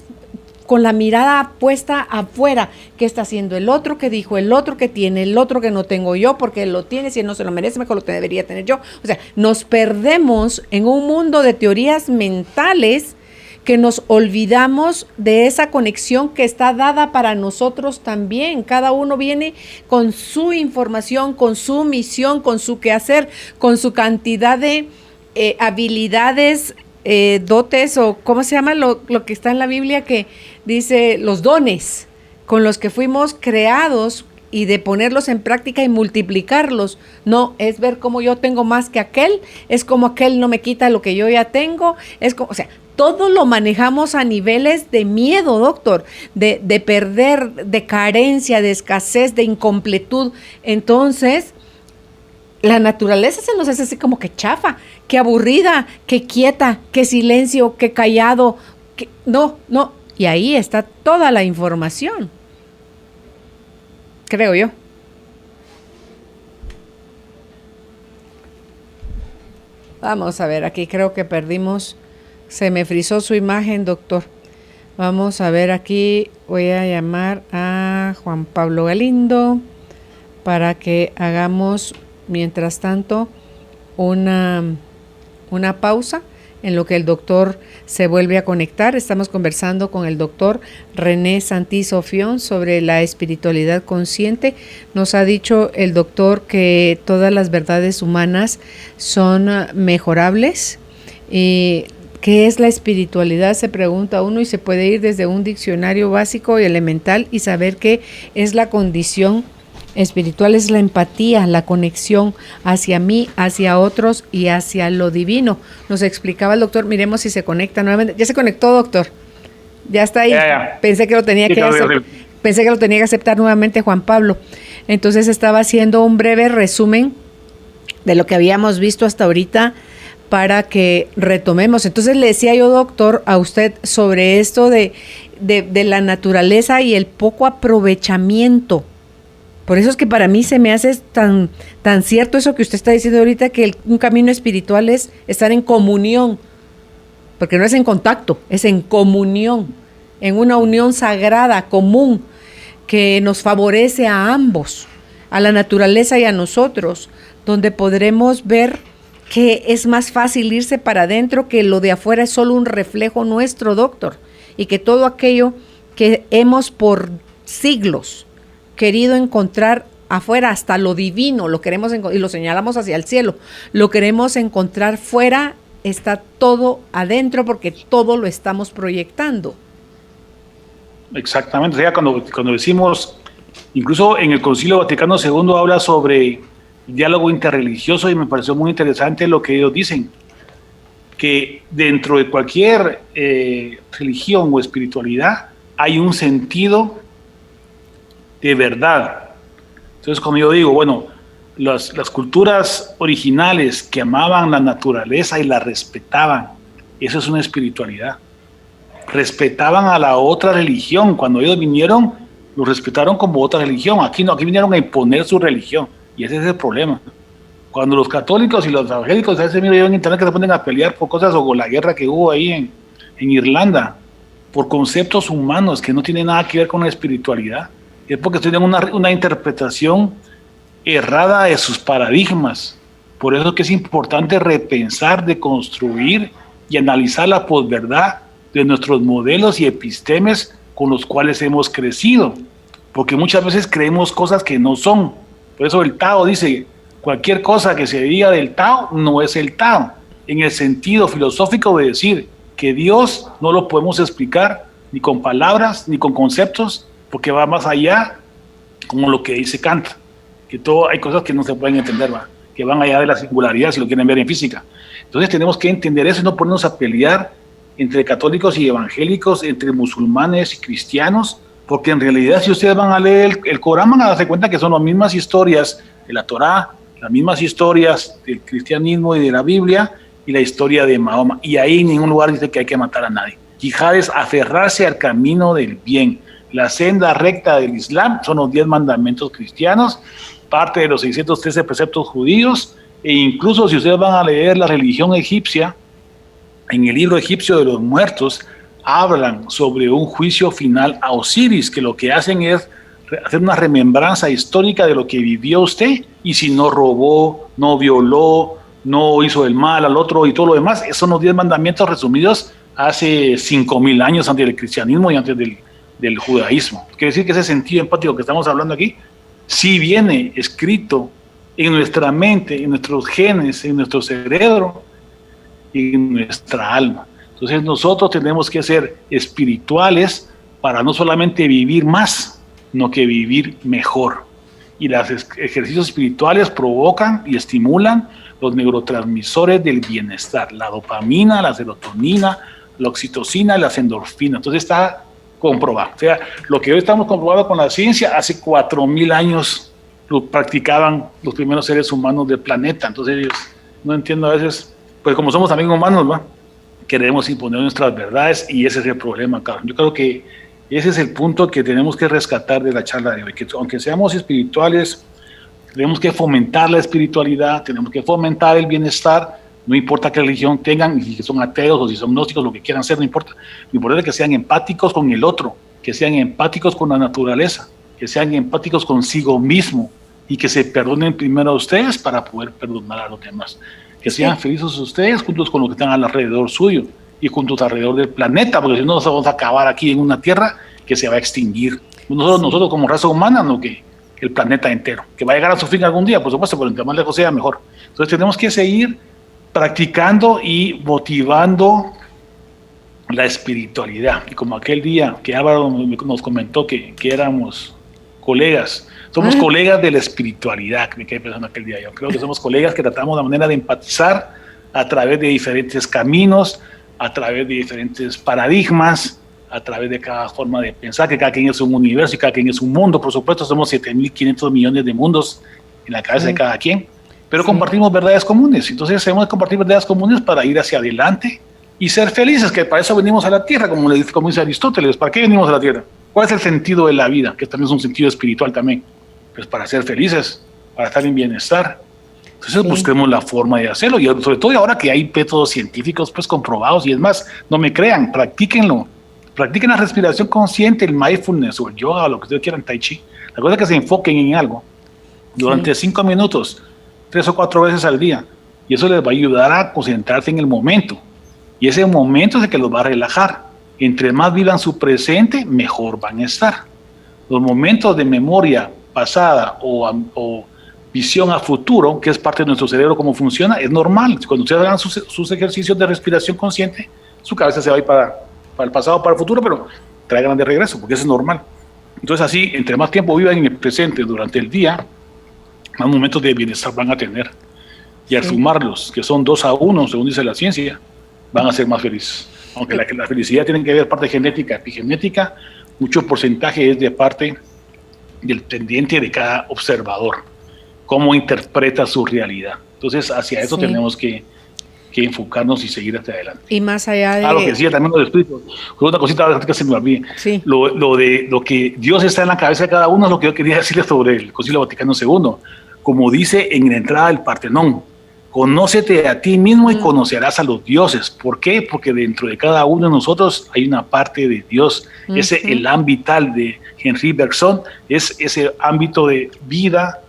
con la mirada puesta afuera. ¿Qué está haciendo el otro? ¿Qué dijo el otro? ¿Qué tiene el otro que no tengo yo? Porque él lo tiene, si él no se lo merece, mejor lo debería tener yo. O sea, nos perdemos en un mundo de teorías mentales que nos olvidamos de esa conexión que está dada para nosotros también. Cada uno viene con su información, con su misión, con su quehacer, con su cantidad de habilidades, dotes, o ¿cómo se llama lo que está en la Biblia que dice los dones con los que fuimos creados, y de ponerlos en práctica y multiplicarlos? No es ver cómo yo tengo más que aquel, es como aquel no me quita lo que yo ya tengo, es como, o sea, todo lo manejamos a niveles de miedo, doctor, de perder, de carencia, de escasez, de incompletud. Entonces, la naturaleza se nos hace así como que chafa, que aburrida, que quieta, que silencio, que callado, que no. Y ahí está toda la información, creo yo. Vamos a ver, aquí creo que perdimos, se me frizó su imagen, doctor. Vamos a ver aquí, voy a llamar a Juan Pablo Galindo para que hagamos, mientras tanto, una pausa en lo que el doctor se vuelve a conectar. Estamos conversando con el doctor René Santís Ofión sobre la espiritualidad consciente. Nos ha dicho el doctor que todas las verdades humanas son mejorables. ¿Qué es la espiritualidad? Se pregunta uno, y se puede ir desde un diccionario básico y elemental y saber qué es la condición espiritual. Es la empatía, la conexión hacia mí, hacia otros y hacia lo divino. Nos explicaba el doctor, miremos si se conecta nuevamente. Ya se conectó, doctor. Ya está ahí. Ya. Pensé que lo tenía que aceptar nuevamente Juan Pablo. Entonces estaba haciendo un breve resumen de lo que habíamos visto hasta ahorita para que retomemos. Entonces le decía yo, doctor, a usted sobre esto de la naturaleza y el poco aprovechamiento. Por eso es que para mí se me hace tan cierto eso que usted está diciendo ahorita, que un camino espiritual es estar en comunión, porque no es en contacto, es en comunión, en una unión sagrada, común, que nos favorece a ambos, a la naturaleza y a nosotros, donde podremos ver que es más fácil irse para adentro, que lo de afuera es solo un reflejo nuestro, doctor, y que todo aquello que hemos por siglos querido encontrar afuera, hasta lo divino, lo queremos y lo señalamos hacia el cielo, lo queremos encontrar fuera, está todo adentro, porque todo lo estamos proyectando. Exactamente, o sea, cuando decimos, incluso en el Concilio Vaticano II habla sobre diálogo interreligioso, y me pareció muy interesante lo que ellos dicen, que dentro de cualquier religión o espiritualidad hay un sentido de verdad. Entonces, como yo digo, bueno, las culturas originales que amaban la naturaleza y la respetaban, eso es una espiritualidad. Respetaban a la otra religión. Cuando ellos vinieron, lo respetaron como otra religión. Aquí no, aquí vinieron a imponer su religión, y ese es el problema. Cuando los católicos y los evangélicos a veces miran en internet que se ponen a pelear por cosas, o la guerra que hubo ahí en Irlanda, por conceptos humanos que no tienen nada que ver con la espiritualidad, es porque tienen una interpretación errada de sus paradigmas. Por eso es que es importante repensar, deconstruir y analizar la posverdad de nuestros modelos y epistemes con los cuales hemos crecido, porque muchas veces creemos cosas que no son. Por eso el Tao dice, cualquier cosa que se diga del Tao no es el Tao, en el sentido filosófico de decir que Dios no lo podemos explicar ni con palabras ni con conceptos, porque va más allá, como lo que dice Kant, que hay cosas que no se pueden entender, que van allá de la singularidad, si lo quieren ver en física. Entonces tenemos que entender eso y no ponernos a pelear entre católicos y evangélicos, entre musulmanes y cristianos, porque en realidad si ustedes van a leer el Corán, van a darse cuenta que son las mismas historias de la Torá, las mismas historias del cristianismo y de la Biblia, y la historia de Mahoma. Y ahí en ningún lugar dice que hay que matar a nadie. Yihad es aferrarse al camino del bien. La senda recta del Islam son los 10 mandamientos cristianos, parte de los 613 preceptos judíos, e incluso si ustedes van a leer la religión egipcia, en el libro egipcio de los muertos, hablan sobre un juicio final a Osiris, que lo que hacen es hacer una remembranza histórica de lo que vivió usted, y si no robó, no violó, no hizo el mal al otro y todo lo demás. Esos son los 10 mandamientos resumidos hace 5.000 años antes del cristianismo y antes del judaísmo. Quiere decir que ese sentido empático que estamos hablando aquí sí viene escrito en nuestra mente, en nuestros genes, en nuestro cerebro y en nuestra alma. Entonces nosotros tenemos que ser espirituales para no solamente vivir más, sino que vivir mejor. Y los ejercicios espirituales provocan y estimulan los neurotransmisores del bienestar, la dopamina, la serotonina, la oxitocina, las endorfinas. Entonces está comprobado. O sea, lo que hoy estamos comprobando con la ciencia, hace 4.000 años lo practicaban los primeros seres humanos del planeta. Entonces, no entiendo a veces, pues como somos también humanos, ¿no?, queremos imponer nuestras verdades, y ese es el problema, Carlos. Yo creo que ese es el punto que tenemos que rescatar de la charla de hoy, que aunque seamos espirituales, tenemos que fomentar la espiritualidad, tenemos que fomentar el bienestar, no importa qué religión tengan, si son ateos o si son gnósticos, lo que quieran ser, no importa. Lo importante es que sean empáticos con el otro, que sean empáticos con la naturaleza, que sean empáticos consigo mismo, y que se perdonen primero a ustedes para poder perdonar a los demás. Que sean felices ustedes juntos con los que están alrededor suyo y juntos alrededor del planeta, porque si no nos vamos a acabar aquí en una tierra que se va a extinguir. Nosotros como raza humana, no que el planeta entero, que va a llegar a su fin algún día, por supuesto, pero entre más lejos sea, mejor. Entonces tenemos que seguir practicando y motivando la espiritualidad. Y como aquel día que Álvaro nos comentó que éramos colegas, somos colegas de la espiritualidad, que me quedé pensando aquel día. Yo creo que somos colegas que tratamos de manera de empatizar a través de diferentes caminos, a través de diferentes paradigmas, a través de cada forma de pensar, que cada quien es un universo y cada quien es un mundo. Por supuesto, somos 7.500 millones de mundos en la cabeza de cada quien, pero compartimos verdades comunes. Entonces debemos compartir verdades comunes para ir hacia adelante y ser felices, que para eso venimos a la Tierra, como dice Aristóteles. ¿Para qué venimos a la Tierra? ¿Cuál es el sentido de la vida? Que también es un sentido espiritual también. Pues para ser felices, para estar en bienestar. Entonces busquemos la forma de hacerlo, y sobre todo ahora que hay métodos científicos pues comprobados, y es más, no me crean, practíquenlo. Practiquen la respiración consciente, el mindfulness o el yoga o lo que ustedes quieran, tai chi. La cosa es que se enfoquen en algo durante 5 minutos, 3 o 4 veces al día, y eso les va a ayudar a concentrarse en el momento, y ese momento es el que los va a relajar. Entre más vivan su presente, mejor van a estar. Los momentos de memoria pasada o visión a futuro, que es parte de nuestro cerebro, cómo funciona, es normal. Cuando ustedes hagan sus ejercicios de respiración consciente, su cabeza se va a ir para el pasado, para el futuro, pero traigan de regreso, porque eso es normal. Entonces así, entre más tiempo vivan en el presente durante el día, más momentos de bienestar van a tener. Y al sumarlos, que son 2 a 1, según dice la ciencia, van a ser más felices. Aunque la felicidad tiene que ver parte genética, epigenética, mucho porcentaje es de parte del pendiente de cada observador, cómo interpreta su realidad. Entonces hacia eso tenemos que enfocarnos y seguir hacia adelante. Y más allá de... lo que decía también los espíritus, una cosita que se me olvide. Sí. Lo que Dios está en la cabeza de cada uno es lo que yo quería decirles sobre el Concilio Vaticano II. Como dice en la entrada del Partenón, conócete a ti mismo y conocerás a los dioses. ¿Por qué? Porque dentro de cada uno de nosotros hay una parte de Dios. Ese elan vital de Henri Bergson es ese ámbito de vida,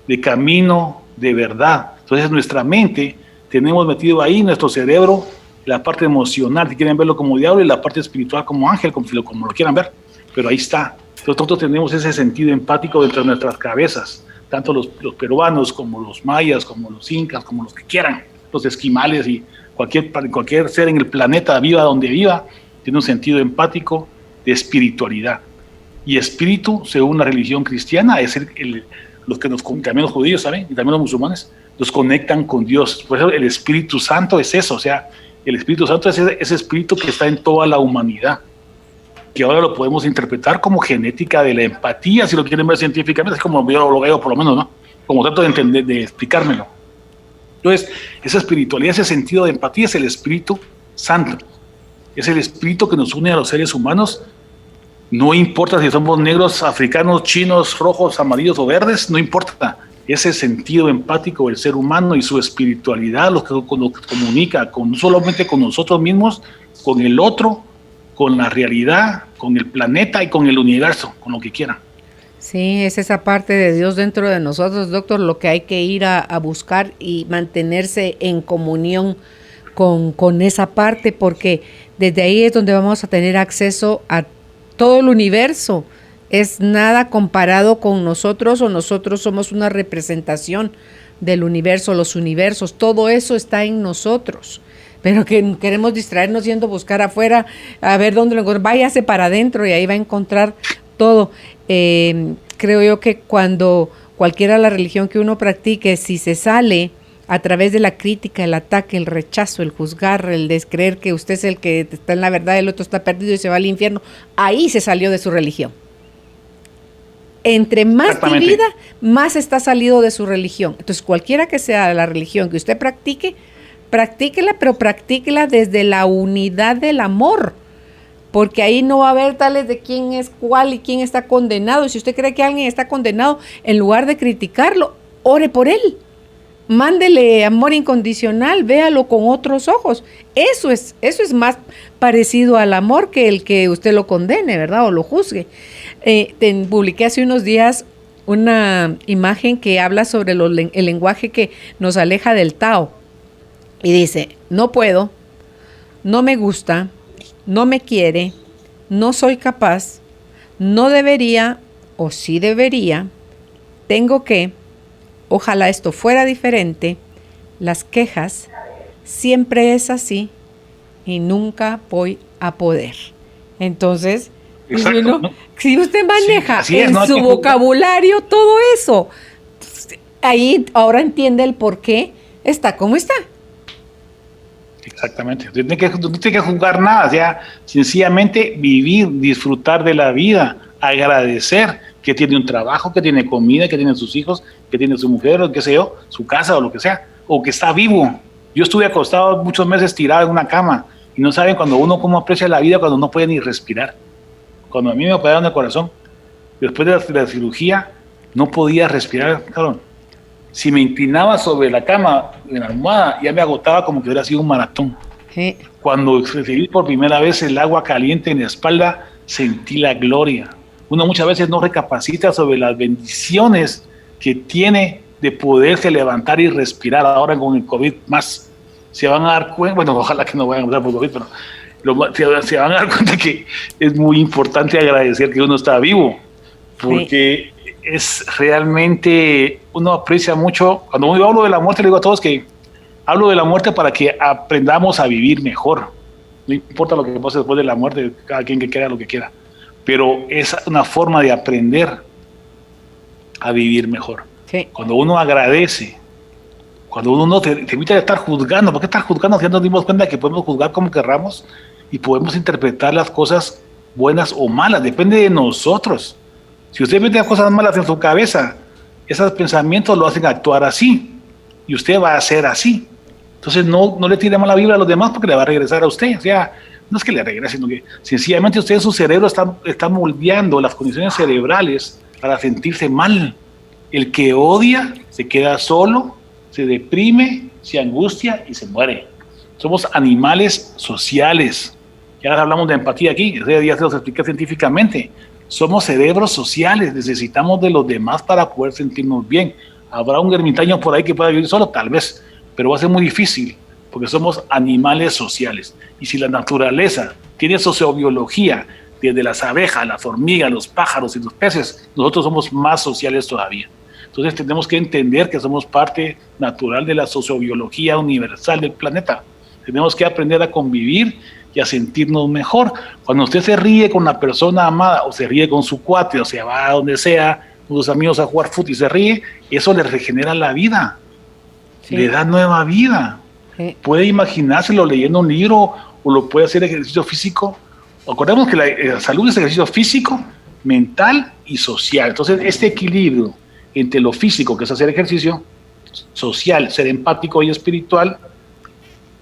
de camino, de verdad. Entonces nuestra mente tenemos metido ahí, nuestro cerebro, la parte emocional, si quieren verlo como diablo, y la parte espiritual como ángel, como lo quieran ver, pero ahí está. Entonces nosotros tenemos ese sentido empático dentro de nuestras cabezas, tanto los peruanos como los mayas, como los incas, como los que quieran, los esquimales y cualquier ser en el planeta, viva donde viva, tiene un sentido empático de espiritualidad. Y espíritu, según la religión cristiana, es los que también los judíos, ¿saben? Y también los musulmanes, los conectan con Dios. Por eso el Espíritu Santo es eso, o sea, el Espíritu Santo es ese espíritu que está en toda la humanidad, que ahora lo podemos interpretar como genética de la empatía, si lo quieren ver científicamente, es como yo lo veo por lo menos, ¿no? Como trato de entender, de explicármelo. Entonces, esa espiritualidad, ese sentido de empatía es el Espíritu Santo. Es el Espíritu que nos une a los seres humanos. No importa si somos negros, africanos, chinos, rojos, amarillos o verdes, no importa. Ese sentido empático del ser humano y su espiritualidad lo que comunica no solamente con nosotros mismos, con el otro, con la realidad, con el planeta y con el universo, con lo que quieran. Sí, es esa parte de Dios dentro de nosotros, doctor, lo que hay que ir a buscar y mantenerse en comunión con esa parte, porque desde ahí es donde vamos a tener acceso a todo el universo. Es nada comparado con nosotros, o nosotros somos una representación del universo, los universos, todo eso está en nosotros. Pero que queremos distraernos yendo a buscar afuera, a ver dónde lo encontramos. Váyase para adentro y ahí va a encontrar todo. Creo yo que cuando cualquiera la religión que uno practique, si se sale a través de la crítica, el ataque, el rechazo, el juzgar, el descreer que usted es el que está en la verdad, el otro está perdido y se va al infierno, ahí se salió de su religión. Entre más dividida, más está salido de su religión. Entonces, cualquiera que sea la religión que usted practique, practíquela, pero practíquela desde la unidad del amor, porque ahí no va a haber tales de quién es cuál y quién está condenado. Y si usted cree que alguien está condenado, en lugar de criticarlo, ore por él. Mándele amor incondicional, véalo con otros ojos. Eso es más parecido al amor que el que usted lo condene, ¿verdad? O lo juzgue. Publiqué hace unos días una imagen que habla sobre el lenguaje que nos aleja del Tao. Y dice, no puedo, no me gusta, no me quiere, no soy capaz, no debería o sí debería, tengo que, ojalá esto fuera diferente, las quejas, siempre es así y nunca voy a poder. Entonces, exacto, ¿no? Si usted maneja en su vocabulario todo eso, ahí ahora entiende el por qué está como está. Exactamente, no tiene que juzgar nada, o sea, sencillamente vivir, disfrutar de la vida, agradecer que tiene un trabajo, que tiene comida, que tiene sus hijos, que tiene su mujer, o qué sé yo, su casa o lo que sea, o que está vivo. Yo estuve acostado muchos meses tirado en una cama y no saben cuando uno cómo aprecia la vida cuando no puede ni respirar. Cuando a mí me operaron el corazón, después de la cirugía, no podía respirar, cabrón. Si me inclinaba sobre la cama, en la almohada, ya me agotaba como que hubiera sido un maratón. Sí. Cuando recibí por primera vez el agua caliente en la espalda, sentí la gloria. Uno muchas veces no recapacita sobre las bendiciones que tiene de poderse levantar y respirar. Ahora con el COVID más se van a dar cuenta, bueno, ojalá que no vayan a pasar por COVID, pero se van a dar cuenta que es muy importante agradecer que uno está vivo, porque es realmente, uno aprecia mucho. Cuando yo hablo de la muerte, le digo a todos que hablo de la muerte para que aprendamos a vivir mejor. No importa lo que pase después de la muerte, cada quien que quiera lo que quiera, pero es una forma de aprender a vivir mejor. Sí. Cuando uno agradece, cuando uno no te evita de estar juzgando. ¿Por qué estar juzgando? Si ya nos dimos cuenta que podemos juzgar como querramos y podemos interpretar las cosas buenas o malas, depende de nosotros. Si usted mete cosas malas en su cabeza, esos pensamientos lo hacen actuar así y usted va a ser así. Entonces no le tiremos la vibra a los demás porque le va a regresar a usted. O sea, no es que le regrese, sino que sencillamente usted en su cerebro está moldeando las condiciones cerebrales para sentirse mal. El que odia se queda solo, se deprime, se angustia y se muere. Somos animales sociales. Ya hablamos de empatía aquí, ese día se los expliqué científicamente. Somos cerebros sociales, necesitamos de los demás para poder sentirnos bien. ¿Habrá un ermitaño por ahí que pueda vivir solo? Tal vez, pero va a ser muy difícil, porque somos animales sociales. Y si la naturaleza tiene sociobiología, desde las abejas, las hormigas, los pájaros y los peces, nosotros somos más sociales todavía. Entonces tenemos que entender que somos parte natural de la sociobiología universal del planeta. Tenemos que aprender a convivir y a sentirnos mejor. Cuando usted se ríe con la persona amada, o se ríe con su cuate, o se va a donde sea, con sus amigos a jugar fútbol y se ríe, eso le regenera la vida, sí. Le da nueva vida. Sí. Puede imaginárselo leyendo un libro, o lo puede hacer ejercicio físico. Acordemos que la salud es ejercicio físico, mental y social. Entonces, este equilibrio entre lo físico, que es hacer ejercicio, social, ser empático y espiritual,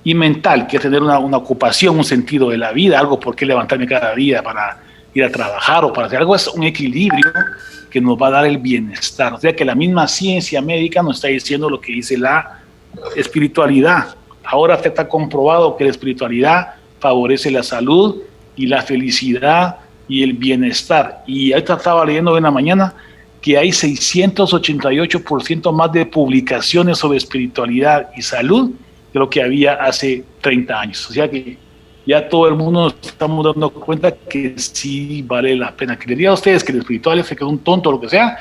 y mental, que es tener una ocupación, un sentido de la vida, algo por qué levantarme cada día para ir a trabajar o para hacer algo, es un equilibrio que nos va a dar el bienestar. O sea que la misma ciencia médica nos está diciendo lo que dice la espiritualidad. Ahora está comprobado que la espiritualidad favorece la salud y la felicidad y el bienestar. Y ahorita estaba leyendo en la mañana que hay 688% más de publicaciones sobre espiritualidad y salud de lo que había hace 30 años. O sea que ya todo el mundo nos estamos dando cuenta que sí vale la pena. Que les diga a ustedes que el espiritual es que un tonto o lo que sea.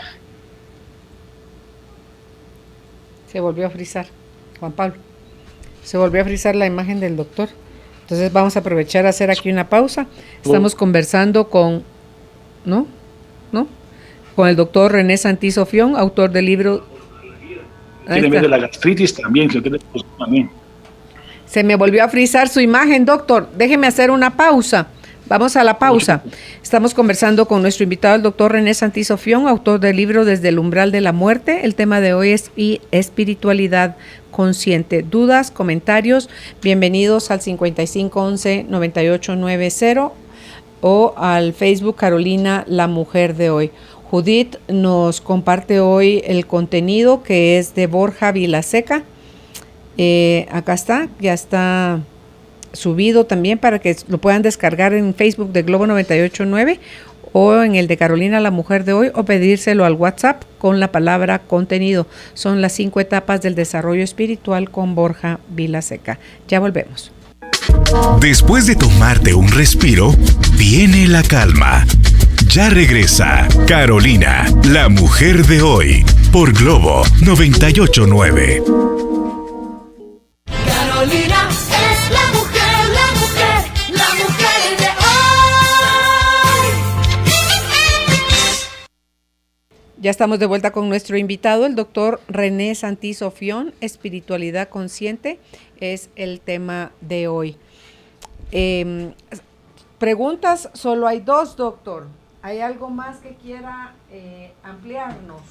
Se volvió a frizar, Juan Pablo. Se volvió a frizar la imagen del doctor. Entonces vamos a aprovechar a hacer aquí una pausa. Estamos conversando con, ¿no? Con el doctor René Santí Sofión, autor del libro. Tiene medio de la gastritis también, creo que también. Se me volvió a frizar su imagen, doctor. Déjeme hacer una pausa. Vamos a la pausa. Estamos conversando con nuestro invitado, el doctor René Santí Sofión, autor del libro Desde el umbral de la muerte. El tema de hoy es espiritualidad consciente. ¿Dudas, comentarios? Bienvenidos al 5511-9890 o al Facebook Carolina, la mujer de hoy. Judith nos comparte hoy el contenido que es de Borja Vilaseca. Acá está, ya está subido también para que lo puedan descargar en Facebook de Globo 98.9 o en el de Carolina, la mujer de hoy, o pedírselo al WhatsApp con la palabra contenido. Son las 5 etapas del desarrollo espiritual con Borja Vilaseca. Ya volvemos. Después de tomarte un respiro, viene la calma. Ya regresa Carolina, la mujer de hoy, por Globo 98.9. Carolina es la mujer de hoy. Ya estamos de vuelta con nuestro invitado, el doctor René Santí Sofión. Espiritualidad consciente es el tema de hoy. Preguntas, solo hay 2, doctor. ¿Hay algo más que quiera ampliarnos?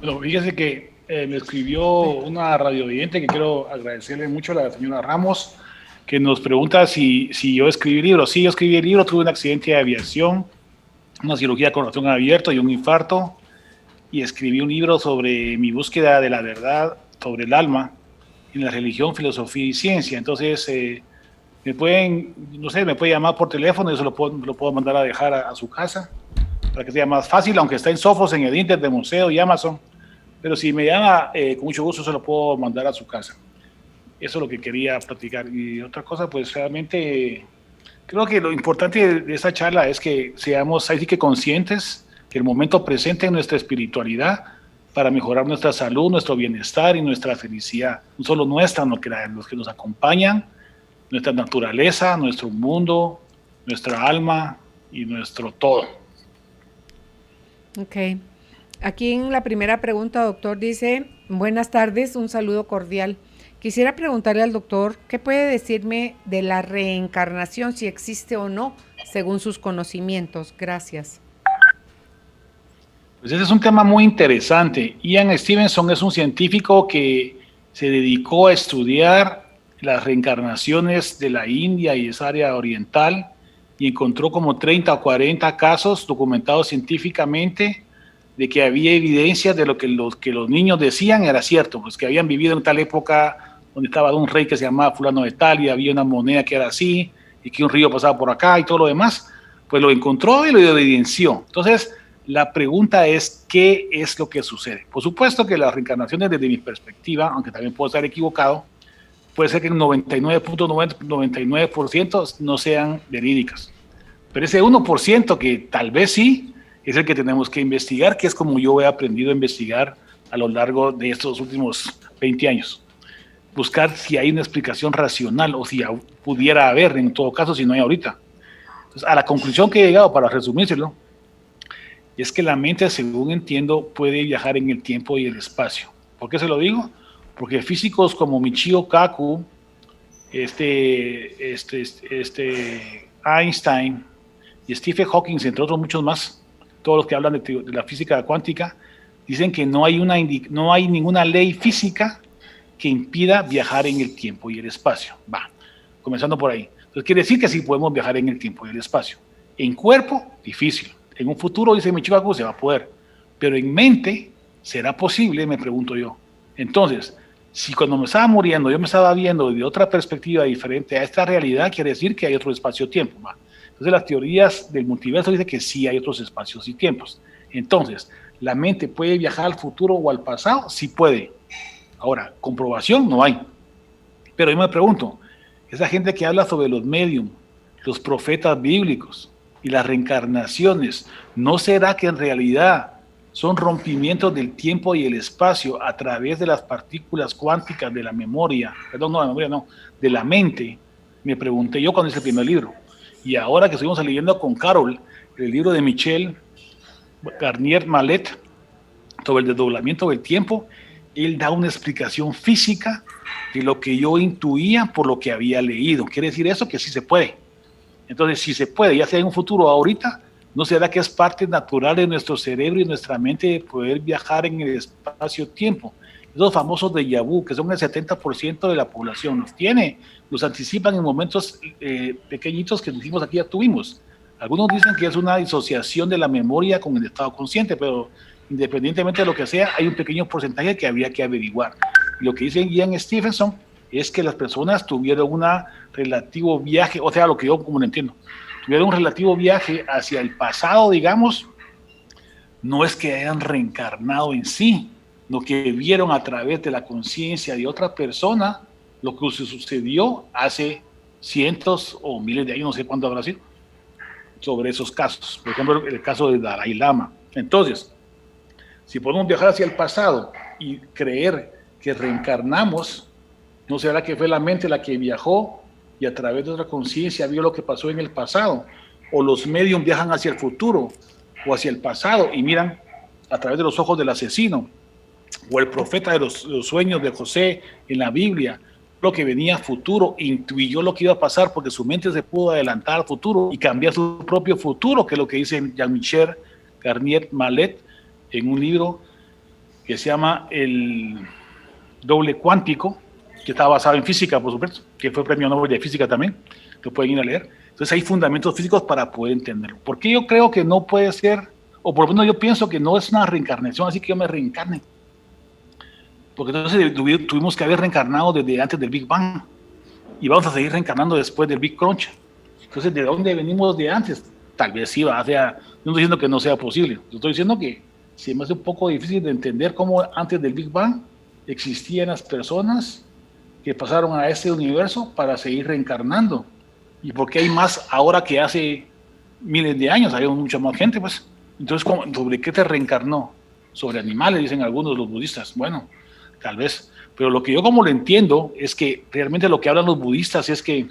Bueno, fíjese que me escribió una radiovidente que quiero agradecerle mucho, a la señora Ramos, que nos pregunta si yo escribí libros. Sí, yo escribí el libro, tuve un accidente de aviación, una cirugía de corazón abierto y un infarto, y escribí un libro sobre mi búsqueda de la verdad sobre el alma en la religión, filosofía y ciencia. Entonces, me pueden llamar por teléfono, yo se lo puedo mandar a dejar a su casa para que sea más fácil, aunque está en Sofos, en el Inter de Museo y Amazon. Pero si me llama, con mucho gusto se lo puedo mandar a su casa. Eso es lo que quería platicar. Y otra cosa, pues realmente creo que lo importante de esta charla es que seamos ahí sí que conscientes que el momento presente en nuestra espiritualidad para mejorar nuestra salud, nuestro bienestar y nuestra felicidad. No solo nuestra, sino que los que nos acompañan, nuestra naturaleza, nuestro mundo, nuestra alma y nuestro todo. Ok. Aquí en la primera pregunta, doctor, dice, buenas tardes, un saludo cordial. Quisiera preguntarle al doctor, ¿qué puede decirme de la reencarnación, si existe o no, según sus conocimientos? Gracias. Pues ese es un tema muy interesante. Ian Stevenson es un científico que se dedicó a estudiar las reencarnaciones de la India y esa área oriental y encontró como 30 o 40 casos documentados científicamente de que había evidencia de lo que los niños decían era cierto, pues que habían vivido en tal época donde estaba un rey que se llamaba fulano de tal y había una moneda que era así y que un río pasaba por acá y todo lo demás, pues lo encontró y lo evidenció. Entonces, la pregunta es, ¿qué es lo que sucede? Por supuesto que las reencarnaciones, desde mi perspectiva, aunque también puedo estar equivocado, puede ser que el 99.99% no sean verídicas. Pero ese 1% que tal vez sí, es el que tenemos que investigar, que es como yo he aprendido a investigar a lo largo de estos últimos 20 años. Buscar si hay una explicación racional o si pudiera haber, en todo caso, si no hay ahorita. Entonces, a la conclusión que he llegado, para resumírselo, es que la mente, según entiendo, puede viajar en el tiempo y el espacio. ¿Por qué se lo digo? Porque físicos como Michio Kaku, Einstein y Stephen Hawking, entre otros muchos más, todos los que hablan de la física cuántica, dicen que no hay ninguna ley física que impida viajar en el tiempo y el espacio. Va, comenzando por ahí. Entonces quiere decir que sí podemos viajar en el tiempo y el espacio. En cuerpo, difícil. En un futuro, dice Michio se va a poder. Pero en mente, ¿será posible? Me pregunto yo. Entonces, si cuando me estaba muriendo yo me estaba viendo de otra perspectiva diferente a esta realidad, quiere decir que hay otro espacio-tiempo. ¿Va? Entonces las teorías del multiverso dicen que sí hay otros espacios y tiempos. Entonces, ¿la mente puede viajar al futuro o al pasado? Sí puede. Ahora, comprobación no hay. Pero yo me pregunto, esa gente que habla sobre los medium, los profetas bíblicos y las reencarnaciones, ¿no será que en realidad son rompimientos del tiempo y el espacio a través de las partículas cuánticas de la memoria? Perdón, no, de la memoria no, de la mente. Me pregunté yo cuando hice el primer libro. Y ahora que estuvimos leyendo con Carol el libro de Michel Garnier Mallet sobre el desdoblamiento del tiempo, él da una explicación física de lo que yo intuía por lo que había leído. Quiere decir eso que sí se puede. Entonces, si se puede, ya sea en un futuro o ahorita, ¿no será que es parte natural de nuestro cerebro y nuestra mente de poder viajar en el espacio-tiempo? Esos famosos déjà vu, que son el 70% de la población, los anticipan en momentos pequeñitos que dijimos aquí ya tuvimos. Algunos dicen que es una disociación de la memoria con el estado consciente, pero independientemente de lo que sea, hay un pequeño porcentaje que habría que averiguar. Lo que dice Ian Stevenson es que las personas tuvieron un relativo viaje, o sea, lo que yo como lo entiendo, tuvieron un relativo viaje hacia el pasado, digamos, no es que hayan reencarnado en sí, lo que vieron a través de la conciencia de otra persona, lo que sucedió hace cientos o miles de años, no sé cuánto habrá sido, sobre esos casos. Por ejemplo, el caso de Dalai Lama. Entonces, si podemos viajar hacia el pasado y creer que reencarnamos, ¿no será que fue la mente la que viajó y a través de otra conciencia vio lo que pasó en el pasado? O los medios viajan hacia el futuro o hacia el pasado y miran a través de los ojos del asesino, o el profeta de los sueños de José en la Biblia, lo que venía futuro, intuyó lo que iba a pasar porque su mente se pudo adelantar al futuro y cambiar su propio futuro, que es lo que dice Jean-Michel Garnier Mallet en un libro que se llama El Doble Cuántico, que está basado en física, por supuesto, que fue premio Nobel de Física también, que pueden ir a leer. Entonces hay fundamentos físicos para poder entenderlo. ¿Por qué yo creo que no puede ser, o por lo menos yo pienso que no es una reencarnación, así que yo me reencarne? Porque entonces tuvimos que haber reencarnado desde antes del Big Bang y vamos a seguir reencarnando después del Big Crunch. Entonces, ¿de dónde venimos de antes? Tal vez sí, no estoy diciendo que no sea posible, yo estoy diciendo que se me hace un poco difícil de entender cómo antes del Big Bang existían las personas que pasaron a este universo para seguir reencarnando. ¿Y por qué hay más ahora que hace miles de años? Hay mucha más gente, pues. Entonces, ¿sobre qué te reencarnó? Sobre animales, dicen algunos de los budistas. Bueno, tal vez. Pero lo que yo como lo entiendo es que realmente lo que hablan los budistas es que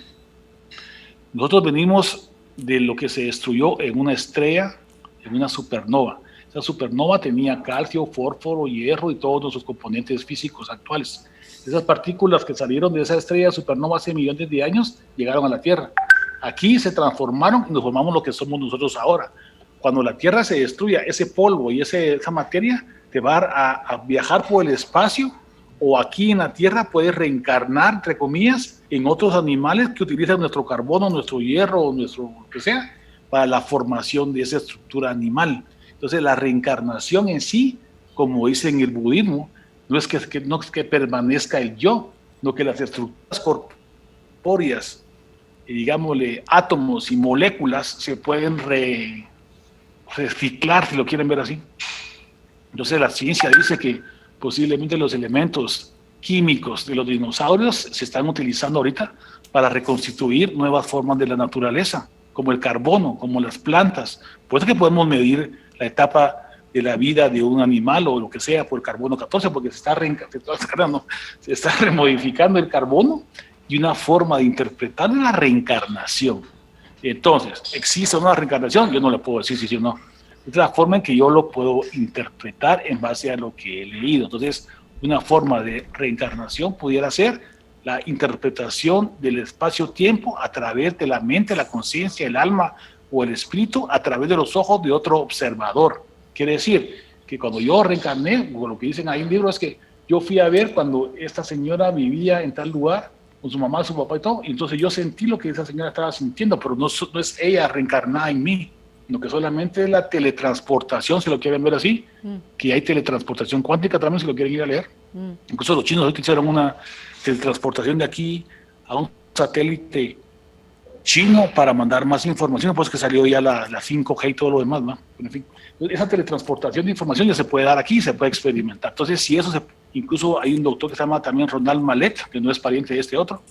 nosotros venimos de lo que se destruyó en una estrella, en una supernova. Esa supernova tenía calcio, fósforo, hierro y todos sus componentes físicos actuales. Esas partículas que salieron de esa estrella supernova hace millones de años llegaron a la Tierra. Aquí se transformaron y nos formamos lo que somos nosotros ahora. Cuando la Tierra se destruya, ese polvo y esa materia te va a viajar por el espacio, o aquí en la Tierra puedes reencarnar, entre comillas, en otros animales que utilizan nuestro carbono, nuestro hierro o nuestro lo que sea, para la formación de esa estructura animal. Entonces la reencarnación en sí, como dice en el budismo, no es que permanezca el yo, no que las estructuras corpóreas, digámosle átomos y moléculas, se pueden reciclar, si lo quieren ver así. Entonces la ciencia dice que posiblemente los elementos químicos de los dinosaurios se están utilizando ahorita para reconstituir nuevas formas de la naturaleza, como el carbono, como las plantas. Por eso que podemos medir la etapa de la vida de un animal o lo que sea por carbono 14, porque se está remodificando el carbono y una forma de interpretar la reencarnación. Entonces, ¿existe una reencarnación? Yo no le puedo decir si sí o no. Es la forma en que yo lo puedo interpretar en base a lo que he leído. Entonces, una forma de reencarnación pudiera ser la interpretación del espacio-tiempo a través de la mente, la conciencia, el alma o el espíritu a través de los ojos de otro observador. Quiere decir que cuando yo reencarné, o lo que dicen ahí en el libro es que yo fui a ver cuando esta señora vivía en tal lugar, con su mamá, su papá y todo, y entonces yo sentí lo que esa señora estaba sintiendo, pero no es ella reencarnada en mí, sino que solamente es la teletransportación, si lo quieren ver así, que hay teletransportación cuántica también, si lo quieren ir a leer. Incluso los chinos ahorita hicieron una teletransportación de aquí a un satélite chino para mandar más información, pues que salió ya la 5G y todo lo demás, ¿no? En fin, esa teletransportación de información ya se puede dar aquí, se puede experimentar. Entonces, si eso incluso hay un doctor que se llama también Ronald Mallet, que no es pariente de este otro,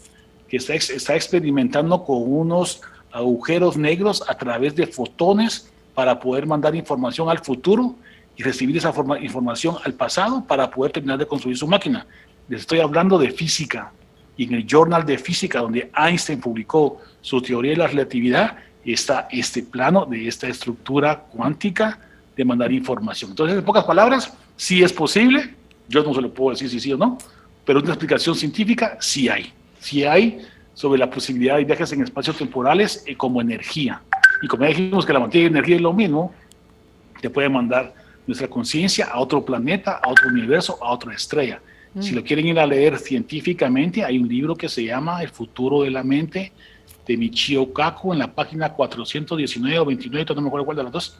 que está experimentando con unos agujeros negros a través de fotones para poder mandar información al futuro y recibir esa información al pasado para poder terminar de construir su máquina. Les estoy hablando de física, y en el Journal de Física, donde Einstein publicó su teoría de la relatividad, está este plano de esta estructura cuántica de mandar información. Entonces, en pocas palabras, sí es posible, yo no se lo puedo decir si sí o no, pero una explicación científica sí hay sobre la posibilidad de viajes en espacios temporales como energía. Y como ya dijimos que la materia y energía es lo mismo, te puede mandar nuestra conciencia a otro planeta, a otro universo, a otra estrella. Si lo quieren ir a leer científicamente, hay un libro que se llama El futuro de la mente, de Michio Kaku, en la página 419 o 29, no me acuerdo cuál de las dos,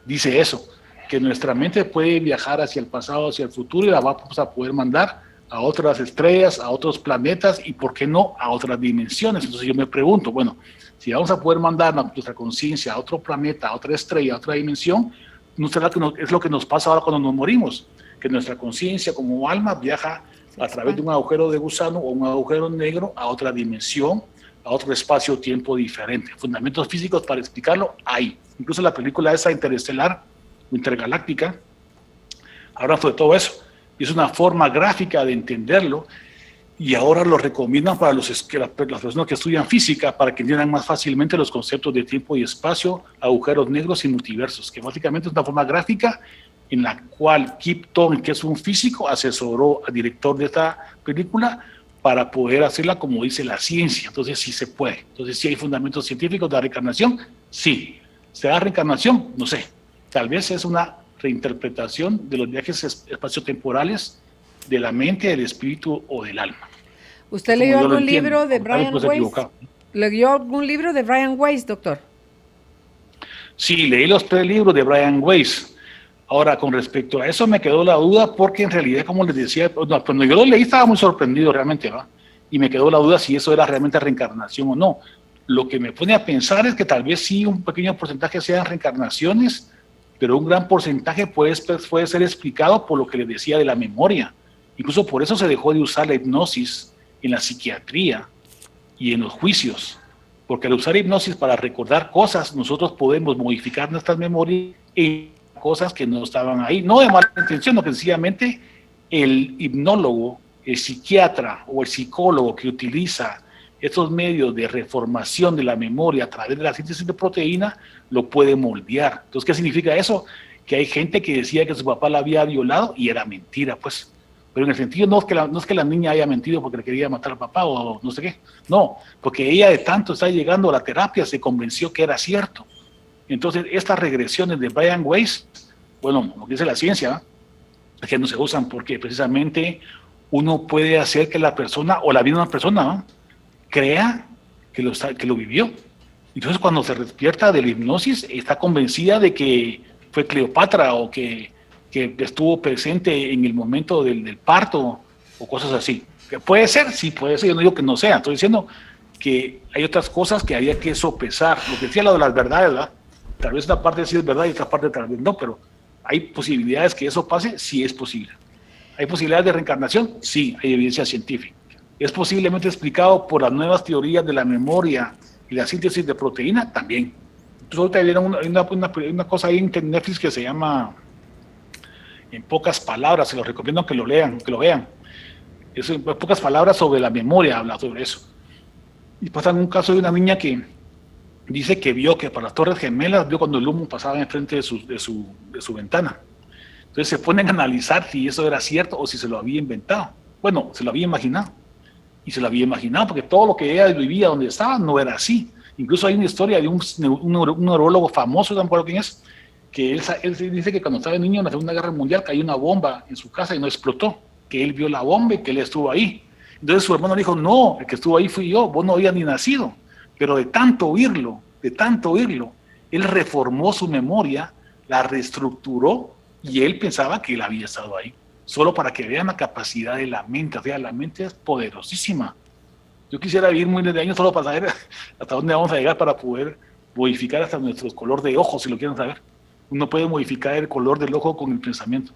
dice eso, que nuestra mente puede viajar hacia el pasado, hacia el futuro, y la vamos a poder mandar a otras estrellas, a otros planetas, y por qué no, a otras dimensiones. Entonces yo me pregunto, bueno, si vamos a poder mandar nuestra conciencia a otro planeta, a otra estrella, a otra dimensión, ¿no será que es lo que nos pasa ahora cuando nos morimos? Que nuestra conciencia como alma viaja a través de un agujero de gusano o un agujero negro a otra dimensión, a otro espacio-tiempo diferente. Fundamentos físicos para explicarlo hay. Incluso la película esa interestelar, intergaláctica, habla sobre todo eso. Es una forma gráfica de entenderlo, y ahora lo recomiendan para las personas que estudian física, para que entiendan más fácilmente los conceptos de tiempo y espacio, agujeros negros y multiversos, que básicamente es una forma gráfica en la cual Kip Thorne, que es un físico, asesoró al director de esta película para poder hacerla como dice la ciencia. Entonces sí se puede. Entonces sí hay fundamentos científicos de la reencarnación, sí. ¿Será reencarnación? No sé. Tal vez es una reinterpretación de los viajes espaciotemporales de la mente, del espíritu o del alma. ¿Usted leyó algún libro de Brian Weiss? ¿Leyó algún libro de Brian Weiss, doctor? Sí, leí los 3 libros de Brian Weiss. Ahora, con respecto a eso me quedó la duda, porque en realidad, como les decía, cuando yo lo leí estaba muy sorprendido realmente, ¿va? Y me quedó la duda si eso era realmente reencarnación o no. Lo que me pone a pensar es que tal vez sí un pequeño porcentaje sean reencarnaciones, pero un gran porcentaje puede ser explicado por lo que les decía de la memoria. Incluso por eso se dejó de usar la hipnosis en la psiquiatría y en los juicios, porque al usar hipnosis para recordar cosas, nosotros podemos modificar nuestras memorias en cosas que no estaban ahí, no de mala intención, no, que sencillamente el hipnólogo, el psiquiatra o el psicólogo que utiliza estos medios de reformación de la memoria a través de la síntesis de proteína, lo puede moldear. Entonces, ¿qué significa eso? Que hay gente que decía que su papá la había violado y era mentira, pues. Pero en el sentido no es que la niña haya mentido porque le quería matar al papá o no sé qué. No, porque ella de tanto está llegando a la terapia se convenció que era cierto. Entonces, estas regresiones de Brian Weiss, bueno, lo que dice la ciencia, es que no se usan porque precisamente uno puede hacer que la persona o la misma persona, ¿no?, crea que lo vivió. Entonces, cuando se despierta de la hipnosis, está convencida de que fue Cleopatra o que estuvo presente en el momento del parto o cosas así. ¿Que puede ser? Sí, puede ser. Yo no digo que no sea. Estoy diciendo que hay otras cosas que había que sopesar. Lo que decía lo de las verdades, ¿verdad? Tal vez una parte sí es verdad y otra parte tal vez no, pero ¿hay posibilidades que eso pase? Sí es posible. ¿Hay posibilidades de reencarnación? Sí, hay evidencia científica. ¿Es posiblemente explicado por las nuevas teorías de la memoria y la síntesis de proteína? También. Entonces ahorita vieron una cosa ahí en Netflix que se llama En pocas palabras, se los recomiendo que lo lean, que lo vean. Es en pocas palabras sobre la memoria, habla sobre eso. Y pasa un caso de una niña que dice que vio que para las Torres Gemelas, vio cuando el humo pasaba enfrente de su ventana. Entonces se ponen a analizar si eso era cierto o si se lo había inventado. Bueno, se lo había imaginado. Y se lo había imaginado porque todo lo que ella vivía donde estaba no era así. Incluso hay una historia de un neurólogo famoso, no me acuerdo quién es, que él dice que cuando estaba niño en la Segunda Guerra Mundial cayó una bomba en su casa y no explotó, que él vio la bomba y que él estuvo ahí. Entonces su hermano le dijo, no, el que estuvo ahí fui yo, vos no habías ni nacido. Pero de tanto oírlo, él reformó su memoria, la reestructuró y él pensaba que él había estado ahí. Solo para que vean la capacidad de la mente. O sea, la mente es poderosísima. Yo quisiera vivir miles de años solo para saber hasta dónde vamos a llegar para poder modificar hasta nuestro color de ojo, si lo quieren saber. Uno puede modificar el color del ojo con el pensamiento.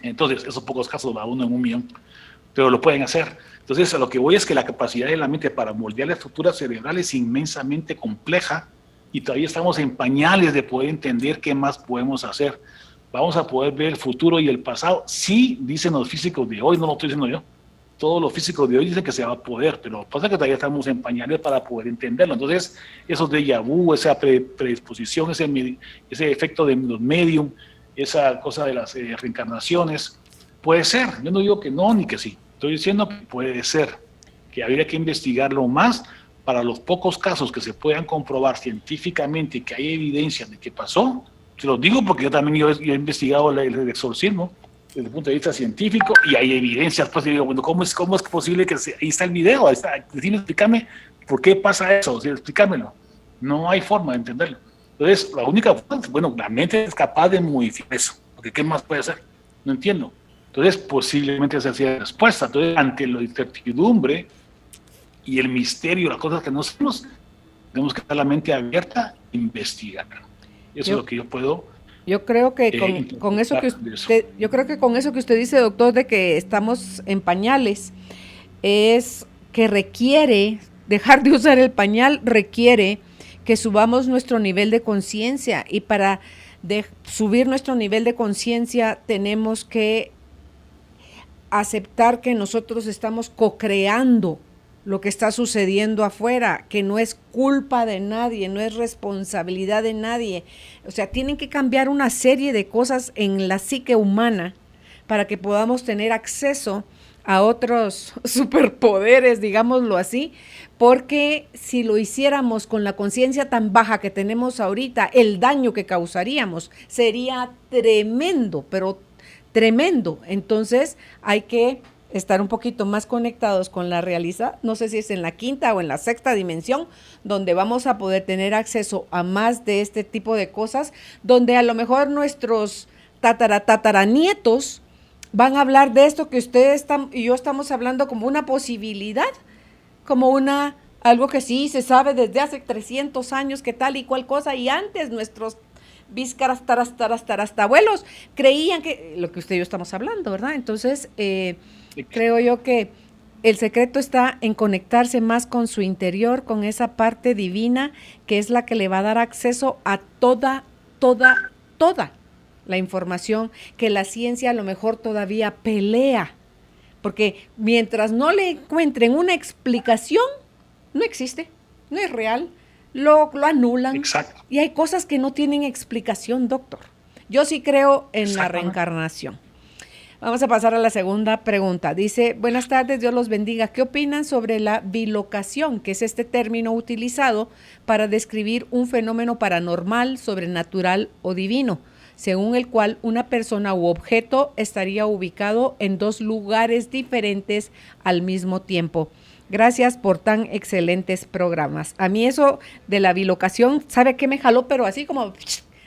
Entonces, esos pocos casos va uno en 1.000.000, pero lo pueden hacer. Entonces, a lo que voy es que la capacidad de la mente para moldear la estructura cerebral es inmensamente compleja y todavía estamos en pañales de poder entender qué más podemos hacer. Vamos a poder ver el futuro y el pasado. Sí, dicen los físicos de hoy, no lo estoy diciendo yo. Todos los físicos de hoy dicen que se va a poder, pero pasa que todavía estamos en pañales para poder entenderlo. Entonces, esos déjà vu, esa predisposición, ese efecto de los medium, esa cosa de las reencarnaciones, puede ser. Yo no digo que no ni que sí. Estoy diciendo que puede ser, que habría que investigarlo más para los pocos casos que se puedan comprobar científicamente y que hay evidencia de que pasó. Se los digo porque yo también he investigado el exorcismo desde el punto de vista científico y hay evidencias. Pues digo, bueno, ¿cómo es posible que ahí está el video? Ahí está, explícame por qué pasa eso, o sea, explícamelo. No hay forma de entenderlo. Entonces, la única forma, bueno, la mente es capaz de modificar eso, porque ¿qué más puede hacer? No entiendo. Entonces, posiblemente esa sea la respuesta. Entonces, ante la incertidumbre y el misterio, las cosas que no sabemos, tenemos que estar la mente abierta e investigar. Eso es lo que yo puedo. Yo creo que con eso que usted dice, doctor, de que estamos en pañales, es que requiere, dejar de usar el pañal requiere que subamos nuestro nivel de conciencia, y para subir nuestro nivel de conciencia tenemos que aceptar que nosotros estamos co-creando lo que está sucediendo afuera, que no es culpa de nadie, no es responsabilidad de nadie. O sea, tienen que cambiar una serie de cosas en la psique humana para que podamos tener acceso a otros superpoderes, digámoslo así, porque si lo hiciéramos con la conciencia tan baja que tenemos ahorita, el daño que causaríamos sería tremendo, pero tremendo. Entonces hay que estar un poquito más conectados con la realidad. No sé si es en la quinta o en la sexta dimensión, donde vamos a poder tener acceso a más de este tipo de cosas, donde a lo mejor nuestros tataranietos van a hablar de esto que ustedes y yo estamos hablando como una posibilidad, como algo que sí se sabe desde hace 300 años que tal y cual cosa, y antes nuestros víscaras, abuelos creían que lo que usted y yo estamos hablando, ¿verdad? Entonces, creo yo que el secreto está en conectarse más con su interior, con esa parte divina que es la que le va a dar acceso a toda la información que la ciencia a lo mejor todavía pelea, porque mientras no le encuentren una explicación, no existe, no es real, lo anulan. Exacto. Y hay cosas que no tienen explicación, doctor. Yo sí creo en la reencarnación. Vamos a pasar a la segunda pregunta. Dice, buenas tardes, Dios los bendiga. ¿Qué opinan sobre la bilocación, que es este término utilizado para describir un fenómeno paranormal, sobrenatural o divino, según el cual una persona u objeto estaría ubicado en dos lugares diferentes al mismo tiempo? Gracias por tan excelentes programas. A mí eso de la bilocación, ¿sabe qué me jaló? Pero así como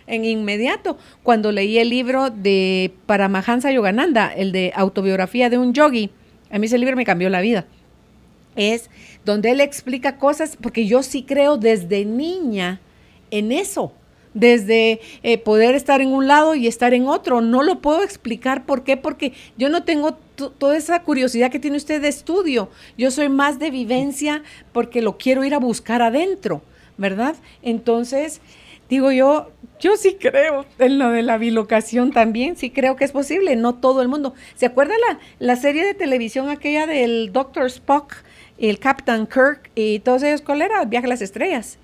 en inmediato, cuando leí el libro de Paramahansa Yogananda, el de autobiografía de un yogi, a mí ese libro me cambió la vida. Es donde él explica cosas, porque yo sí creo desde niña en eso, desde poder estar en un lado y estar en otro. No lo puedo explicar por qué, porque yo no tengo toda esa curiosidad que tiene usted de estudio. Yo soy más de vivencia porque lo quiero ir a buscar adentro, ¿verdad? Entonces, digo yo sí creo en lo de la bilocación también, sí creo que es posible, no todo el mundo. ¿Se acuerda la serie de televisión aquella del Dr. Spock, el Captain Kirk y todos ellos? ¿Cuál era? Viaje a las Estrellas.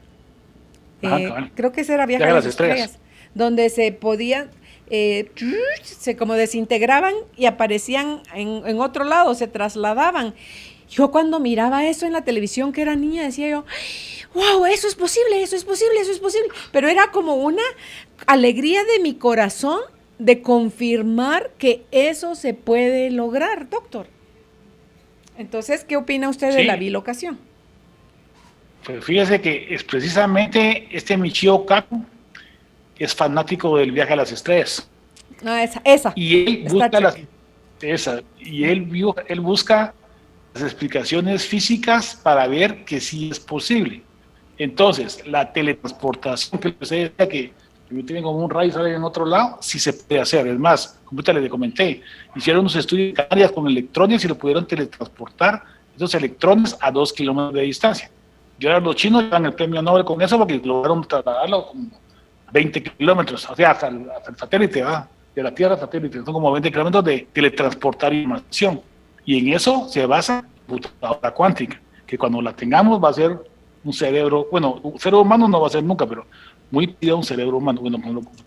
Creo que ese era Viaje a las Estrellas, donde se podían, se como desintegraban y aparecían en otro lado, se trasladaban. Yo cuando miraba eso en la televisión, que era niña, decía yo, wow, eso es posible, eso es posible, eso es posible. Pero era como una alegría de mi corazón de confirmar que eso se puede lograr, doctor. Entonces, ¿qué opina usted de la bilocación? Pues fíjese que es precisamente Michio Kaku es fanático del viaje a las estrellas. Ah, esa. Y él busca él busca las explicaciones físicas para ver que sí es posible. Entonces, la teletransportación que usted decía que tienen como un rayo y sale en otro lado, sí se puede hacer. Es más, como te le comenté, hicieron unos estudios en Canarias con electrones y lo pudieron teletransportar esos electrones a 2 kilómetros de distancia. Y ahora los chinos llevan el premio Nobel con eso porque lograron trasladarlo como 20 kilómetros, o sea, hasta el satélite, de la Tierra al satélite, son como 20 kilómetros de teletransportar información. Y en eso se basa la computadora cuántica, que cuando la tengamos va a ser un cerebro, bueno, un cerebro humano no va a ser nunca, pero muy parecido a un cerebro humano, bueno,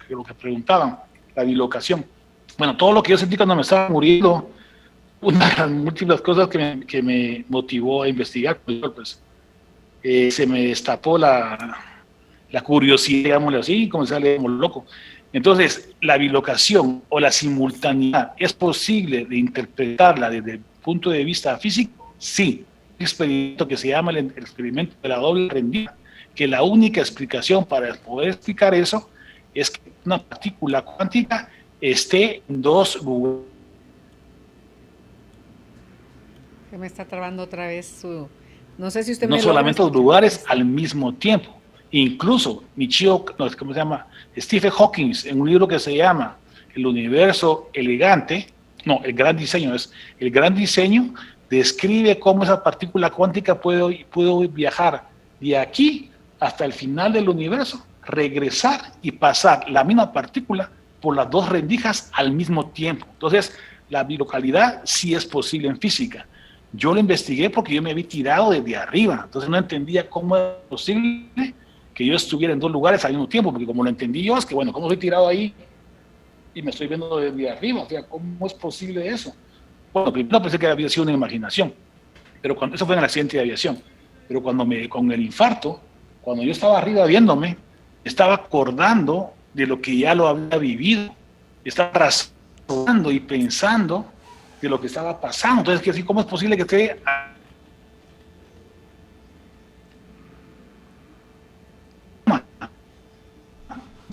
lo que preguntaban, la bilocación. Bueno, todo lo que yo sentí cuando me estaba muriendo, una de las múltiples cosas que me motivó a investigar, pues se me destapó la curiosidad, digámosle así, y comencé a leer como loco. Entonces, la bilocación o la simultaneidad, ¿es posible de interpretarla desde el punto de vista físico? Sí. Un experimento que se llama el experimento de la doble rendija, que la única explicación para poder explicar eso es que una partícula cuántica esté en dos lugares. Se me está trabando otra vez su... No sé si usted no me solamente dos lugares al mismo tiempo. Incluso Stephen Hawking, en un libro que se llama El universo elegante, el gran diseño, describe cómo esa partícula cuántica puede viajar de aquí hasta el final del universo, regresar y pasar la misma partícula por las dos rendijas al mismo tiempo. Entonces, la bilocalidad sí es posible en física. Yo lo investigué porque yo me vi tirado desde arriba, entonces no entendía cómo era posible que yo estuviera en dos lugares al mismo tiempo, porque como lo entendí yo, es que bueno, ¿cómo estoy tirado ahí y me estoy viendo desde arriba? O sea, ¿cómo es posible eso? Bueno, primero pensé que había sido una imaginación, pero eso fue en el accidente de aviación, pero con el infarto, cuando yo estaba arriba viéndome, estaba acordando de lo que ya lo había vivido, estaba razonando y pensando de lo que estaba pasando. Entonces, ¿cómo es posible que esté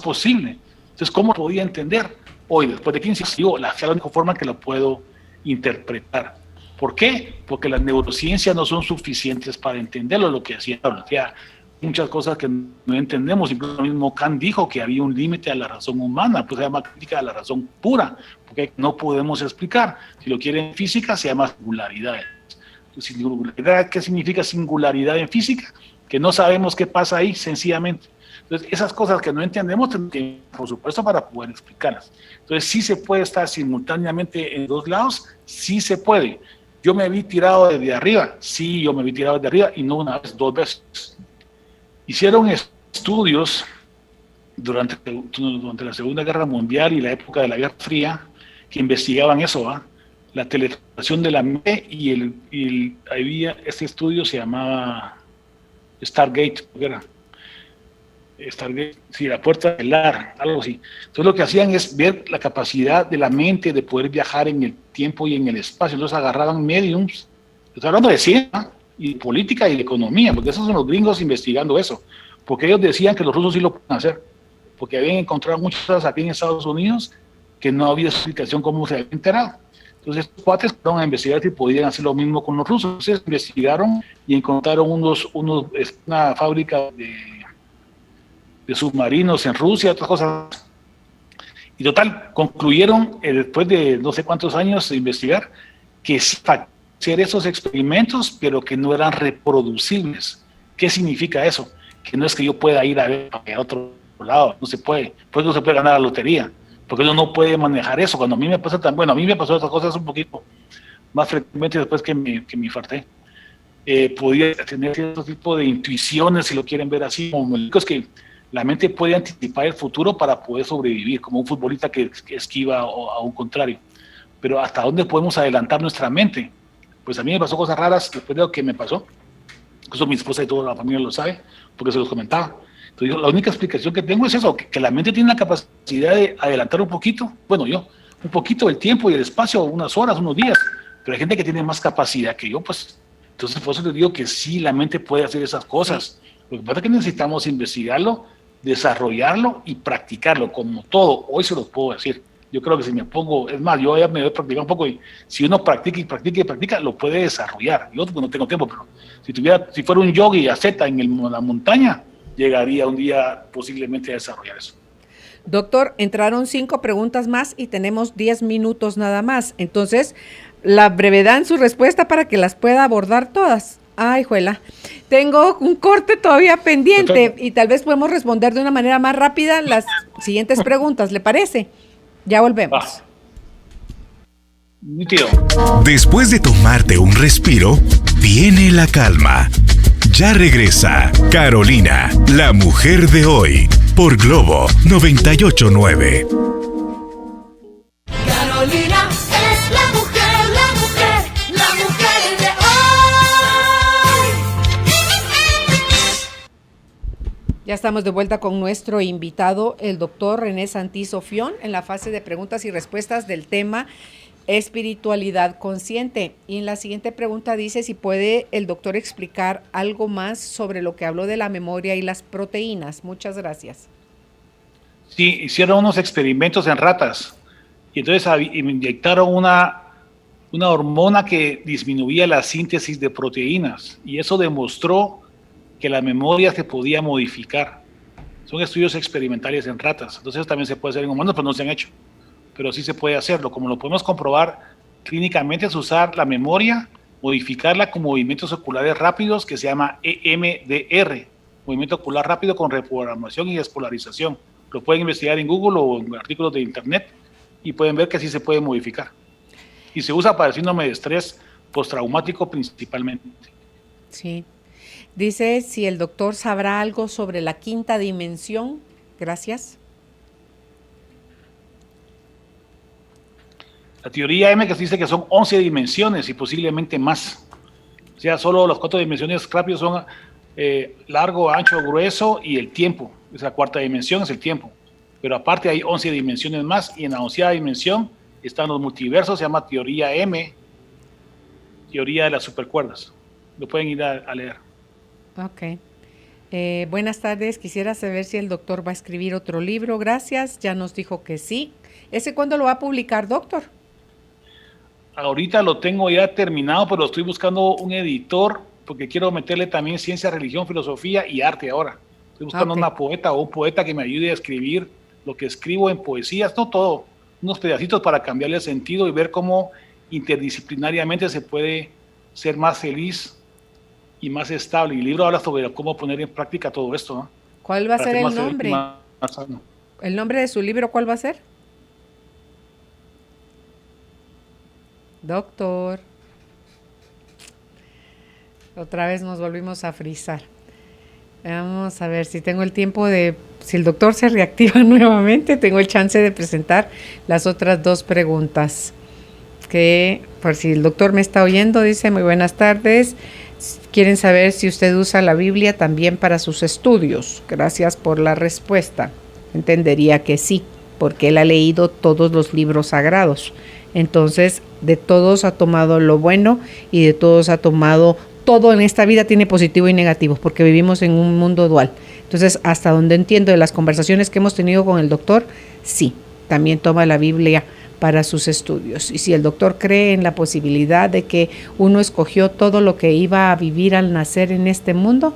posible? Entonces, ¿cómo podía entender? Hoy, después de 15 años, la única forma que lo puedo interpretar. ¿Por qué? Porque las neurociencias no son suficientes para entenderlo, lo que hacía. O sea, muchas cosas que no entendemos, incluso el mismo Kant dijo que había un límite a la razón humana, pues se llama crítica de la razón pura, porque no podemos explicar. Si lo quieren en física, se llama singularidad. Singularidad, ¿qué significa singularidad en física? Que no sabemos qué pasa ahí, sencillamente. Entonces, esas cosas que no entendemos, por supuesto, para poder explicarlas. Entonces, sí se puede estar simultáneamente en dos lados, sí se puede. Yo me vi tirado desde arriba, sí, yo me vi tirado desde arriba, y no una vez, dos veces. Hicieron estudios durante la Segunda Guerra Mundial y la época de la Guerra Fría que investigaban eso, la teletransportación de la mente, y había este estudio, se llamaba Stargate, sí, la puerta estelar, algo así. Entonces lo que hacían es ver la capacidad de la mente de poder viajar en el tiempo y en el espacio. Entonces agarraban mediums, estoy hablando de ciencia y de política y de economía, porque esos son los gringos investigando eso, porque ellos decían que los rusos sí lo pueden hacer, porque habían encontrado muchas cosas aquí en Estados Unidos que no había explicación cómo se habían enterado. Entonces estos cuates fueron a investigar si podían hacer lo mismo con los rusos. Entonces investigaron y encontraron una fábrica de submarinos en Rusia, otras cosas. Y total, concluyeron, después de no sé cuántos años de investigar, que sí hacer esos experimentos, pero que no eran reproducibles. ¿Qué significa eso? Que no es que yo pueda ir a ver a otro lado, no se puede. Pues no se puede ganar la lotería, porque uno no puede manejar eso. Cuando a mí me pasa a mí me pasó estas cosas un poquito más frecuentemente después que me infarté. Podía tener cierto tipo de intuiciones, si lo quieren ver así, como es que la mente puede anticipar el futuro para poder sobrevivir, como un futbolista que esquiva o a un contrario. Pero ¿hasta dónde podemos adelantar nuestra mente? Pues a mí me pasó cosas raras después de lo que me pasó. Eso mi esposa y toda la familia lo sabe, porque se los comentaba. Entonces, la única explicación que tengo es eso, que la mente tiene la capacidad de adelantar un poquito, un poquito el tiempo y el espacio, unas horas, unos días, pero hay gente que tiene más capacidad que yo, pues, entonces por eso les digo que sí, la mente puede hacer esas cosas. Lo que pasa es que necesitamos investigarlo, desarrollarlo y practicarlo, como todo. Hoy se los puedo decir. Yo creo que si me pongo, es más, yo ya me voy a practicar un poco, y si uno practica y practica y practica, lo puede desarrollar. Yo no tengo tiempo, pero si fuera un yogi asceta en la montaña, llegaría un día posiblemente a desarrollar eso. Doctor, entraron 5 preguntas más y tenemos 10 minutos nada más. Entonces, la brevedad en su respuesta para que las pueda abordar todas. Ay, juela. Tengo un corte todavía pendiente. Perfecto. Y tal vez podemos responder de una manera más rápida las siguientes preguntas. ¿Le parece? Ya volvemos. Después de tomarte un respiro, viene la calma. Ya regresa Carolina, la mujer de hoy, por Globo 98.9. Carolina es la mujer de hoy. Ya estamos de vuelta con nuestro invitado, el doctor René Santís Ofión, en la fase de preguntas y respuestas del tema espiritualidad consciente. Y en la siguiente pregunta dice si puede el doctor explicar algo más sobre lo que habló de la memoria y las proteínas. Muchas gracias. Sí, hicieron unos experimentos en ratas y entonces inyectaron una hormona que disminuía la síntesis de proteínas y eso demostró que la memoria se podía modificar. Son estudios experimentales en ratas, entonces también se puede hacer en humanos, pero no se han hecho. Pero sí se puede hacerlo. Como lo podemos comprobar clínicamente, es usar la memoria, modificarla con movimientos oculares rápidos que se llama EMDR, movimiento ocular rápido con reprogramación y despolarización. Lo pueden investigar en Google o en artículos de internet y pueden ver que sí se puede modificar. Y se usa para el síndrome de estrés postraumático principalmente. Sí. Dice si el doctor sabrá algo sobre la quinta dimensión. Gracias. La teoría M que se dice que son 11 dimensiones y posiblemente más. O sea, solo las 4 dimensiones rápidas son largo, ancho, grueso y el tiempo. Esa cuarta dimensión es el tiempo. Pero aparte hay 11 dimensiones más y en la 11ª dimensión están los multiversos, se llama teoría M, teoría de las supercuerdas. Lo pueden ir a leer. Ok. Buenas tardes, quisiera saber si el doctor va a escribir otro libro. Gracias, ya nos dijo que sí. ¿Ese cuándo lo va a publicar, doctor? Ahorita lo tengo ya terminado, pero estoy buscando un editor porque quiero meterle también ciencia, religión, filosofía y arte ahora. Estoy buscando una poeta o un poeta que me ayude a escribir lo que escribo en poesías, no todo, unos pedacitos para cambiarle el sentido y ver cómo interdisciplinariamente se puede ser más feliz y más estable. Y el libro habla sobre cómo poner en práctica todo esto, ¿no? ¿Cuál va a ser el nombre? ¿El nombre de su libro cuál va a ser? Doctor. Otra vez nos volvimos a frizar. Vamos a ver si tengo el tiempo si el doctor se reactiva nuevamente, tengo el chance de presentar las otras 2 preguntas. Que, por si el doctor me está oyendo, dice, muy buenas tardes. Quieren saber si usted usa la Biblia también para sus estudios. Gracias por la respuesta. Entendería que sí, porque él ha leído todos los libros sagrados. Entonces, de todos ha tomado lo bueno y de todos ha tomado, todo en esta vida tiene positivo y negativo, porque vivimos en un mundo dual. Entonces, hasta donde entiendo de las conversaciones que hemos tenido con el doctor, sí, también toma la Biblia para sus estudios. Y si el doctor cree en la posibilidad de que uno escogió todo lo que iba a vivir al nacer en este mundo,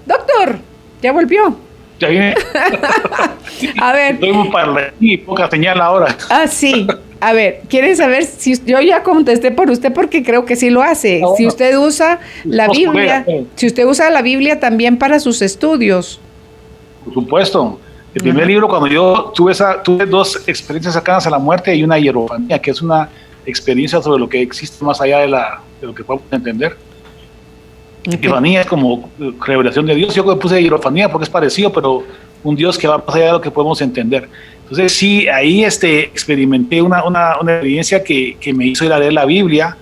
doctor, ya volvió. Ya viene. A ver. Estoy muy para y poca señal ahora. Ah, sí. A ver, ¿quieren saber si yo ya contesté por usted porque creo que sí lo hace? No, si usted usa la Biblia, si usted usa la Biblia también para sus estudios. Por supuesto. El primer libro, cuando yo tuve 2 experiencias cercanas a la muerte y una hierofanía, que es una experiencia sobre lo que existe más allá de lo que podemos entender. Okay. Hierofanía es como revelación de Dios. Yo puse hierofanía porque es parecido, pero un Dios que va más allá de lo que podemos entender. Entonces sí, ahí experimenté una experiencia que me hizo ir a leer la Biblia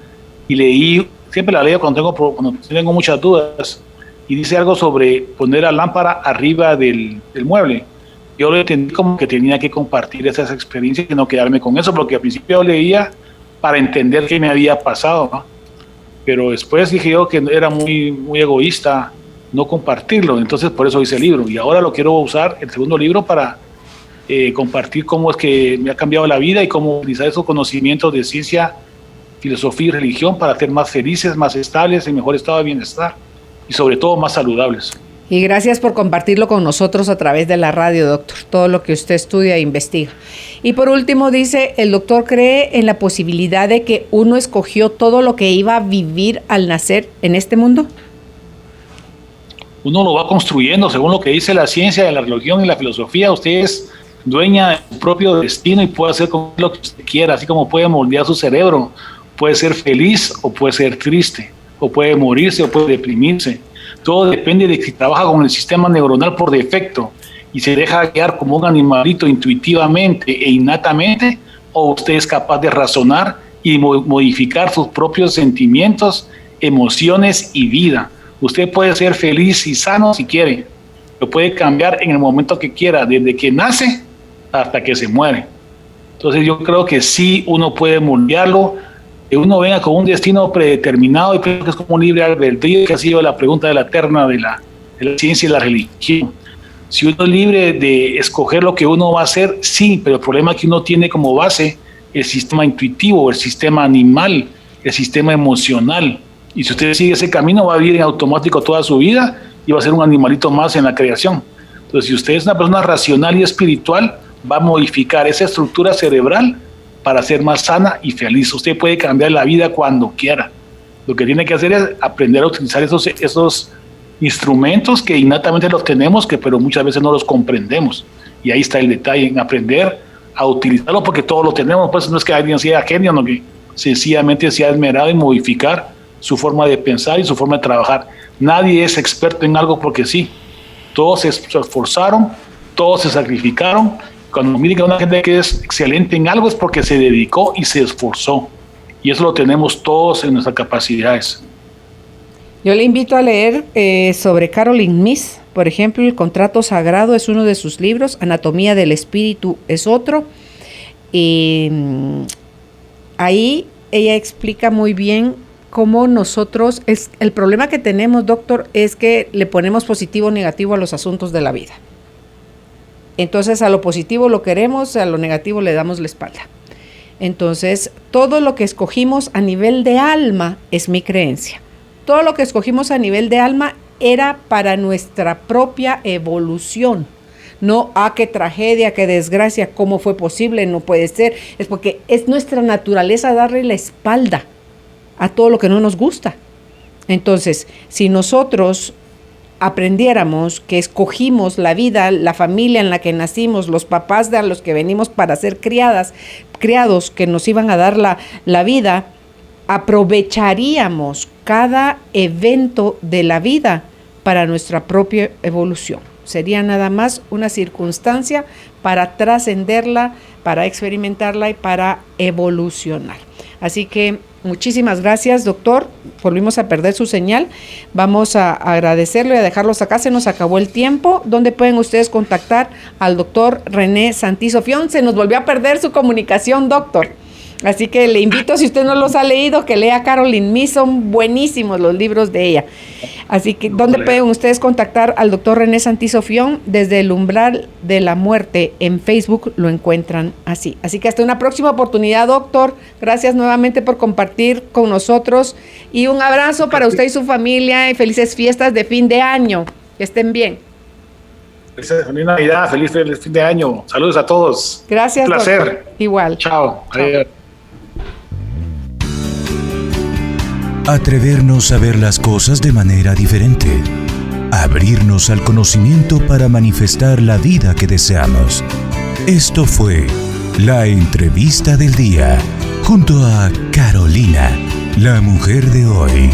y leí siempre la leo cuando tengo muchas dudas, y dice algo sobre poner la lámpara arriba del mueble. Yo lo entendí como que tenía que compartir esas experiencias y no quedarme con eso, porque al principio leía para entender qué me había pasado, ¿no? Pero después dije yo que era muy, muy egoísta no compartirlo, entonces por eso hice el libro, y ahora lo quiero usar, el segundo libro, para compartir cómo es que me ha cambiado la vida y cómo utilizar esos conocimientos de ciencia, filosofía y religión para ser más felices, más estables, en mejor estado de bienestar y sobre todo más saludables. Y gracias por compartirlo con nosotros a través de la radio, doctor, todo lo que usted estudia e investiga. Y por último dice, ¿el doctor cree en la posibilidad de que uno escogió todo lo que iba a vivir al nacer en este mundo? Uno lo va construyendo según lo que dice la ciencia, la religión y la filosofía. Usted es dueña de su propio destino y puede hacer con lo que usted quiera, así como puede moldear su cerebro. Puede ser feliz o puede ser triste, o puede morirse o puede deprimirse. Todo depende de si trabaja con el sistema neuronal por defecto y se deja guiar como un animalito intuitivamente e innatamente, o usted es capaz de razonar y modificar sus propios sentimientos, emociones y vida. Usted puede ser feliz y sano si quiere, lo puede cambiar en el momento que quiera, desde que nace hasta que se muere. Entonces yo creo que sí uno puede moldearlo, que uno venga con un destino predeterminado, y creo que es como un libre albedrío, que ha sido la pregunta de la eterna de la ciencia y la religión. Si uno es libre de escoger lo que uno va a hacer, sí, pero el problema es que uno tiene como base el sistema intuitivo, el sistema animal, el sistema emocional. Y si usted sigue ese camino, va a vivir en automático toda su vida y va a ser un animalito más en la creación. Entonces, si usted es una persona racional y espiritual, va a modificar esa estructura cerebral para ser más sana y feliz. Usted puede cambiar la vida cuando quiera. Lo que tiene que hacer es aprender a utilizar esos instrumentos que innatamente los tenemos, pero muchas veces no los comprendemos. Y ahí está el detalle, en aprender a utilizarlo, porque todos lo tenemos. Pues no es que alguien sea genio, no, que sencillamente se ha esmerado en modificar su forma de pensar y su forma de trabajar. Nadie es experto en algo porque sí. Todos se esforzaron, todos se sacrificaron. Cuando miren que una gente que es excelente en algo es porque se dedicó y se esforzó. Y eso lo tenemos todos en nuestras capacidades. Yo le invito a leer sobre Caroline Myss, por ejemplo, El contrato sagrado es uno de sus libros, Anatomía del espíritu es otro. Ahí ella explica muy bien cómo nosotros, el problema que tenemos, doctor, es que le ponemos positivo o negativo a los asuntos de la vida. Entonces a lo positivo lo queremos, a lo negativo le damos la espalda. Entonces todo lo que escogimos a nivel de alma es mi creencia. Todo lo que escogimos a nivel de alma era para nuestra propia evolución. No, qué tragedia, qué desgracia, cómo fue posible, no puede ser. Es porque es nuestra naturaleza darle la espalda a todo lo que no nos gusta. Entonces, si nosotros aprendiéramos que escogimos la vida, la familia en la que nacimos, los papás de los que venimos para ser criados que nos iban a dar la vida, aprovecharíamos cada evento de la vida para nuestra propia evolución. Sería nada más una circunstancia para trascenderla, para experimentarla y para evolucionar. Así que muchísimas gracias, doctor. Volvimos a perder su señal. Vamos a agradecerlo y a dejarlos acá. Se nos acabó el tiempo. ¿Dónde pueden ustedes contactar al doctor René Santiso Fion? Se nos volvió a perder su comunicación, doctor. Así que le invito, si usted no los ha leído, que lea Caroline Myss. Son buenísimos los libros de ella. Así que, ¿dónde pueden ustedes contactar al doctor René Santiso Fion? Desde el umbral de la muerte en Facebook lo encuentran así. Así que hasta una próxima oportunidad, doctor. Gracias nuevamente por compartir con nosotros. Y un abrazo para usted y su familia y felices fiestas de fin de año. Que estén bien. Feliz Navidad, feliz fin de año. Saludos a todos. Gracias, un placer. doctor. Igual. Chao. Adiós. Atrevernos a ver las cosas de manera diferente. Abrirnos al conocimiento para manifestar la vida que deseamos. Esto fue la entrevista del día, junto a Carolina, la mujer de hoy.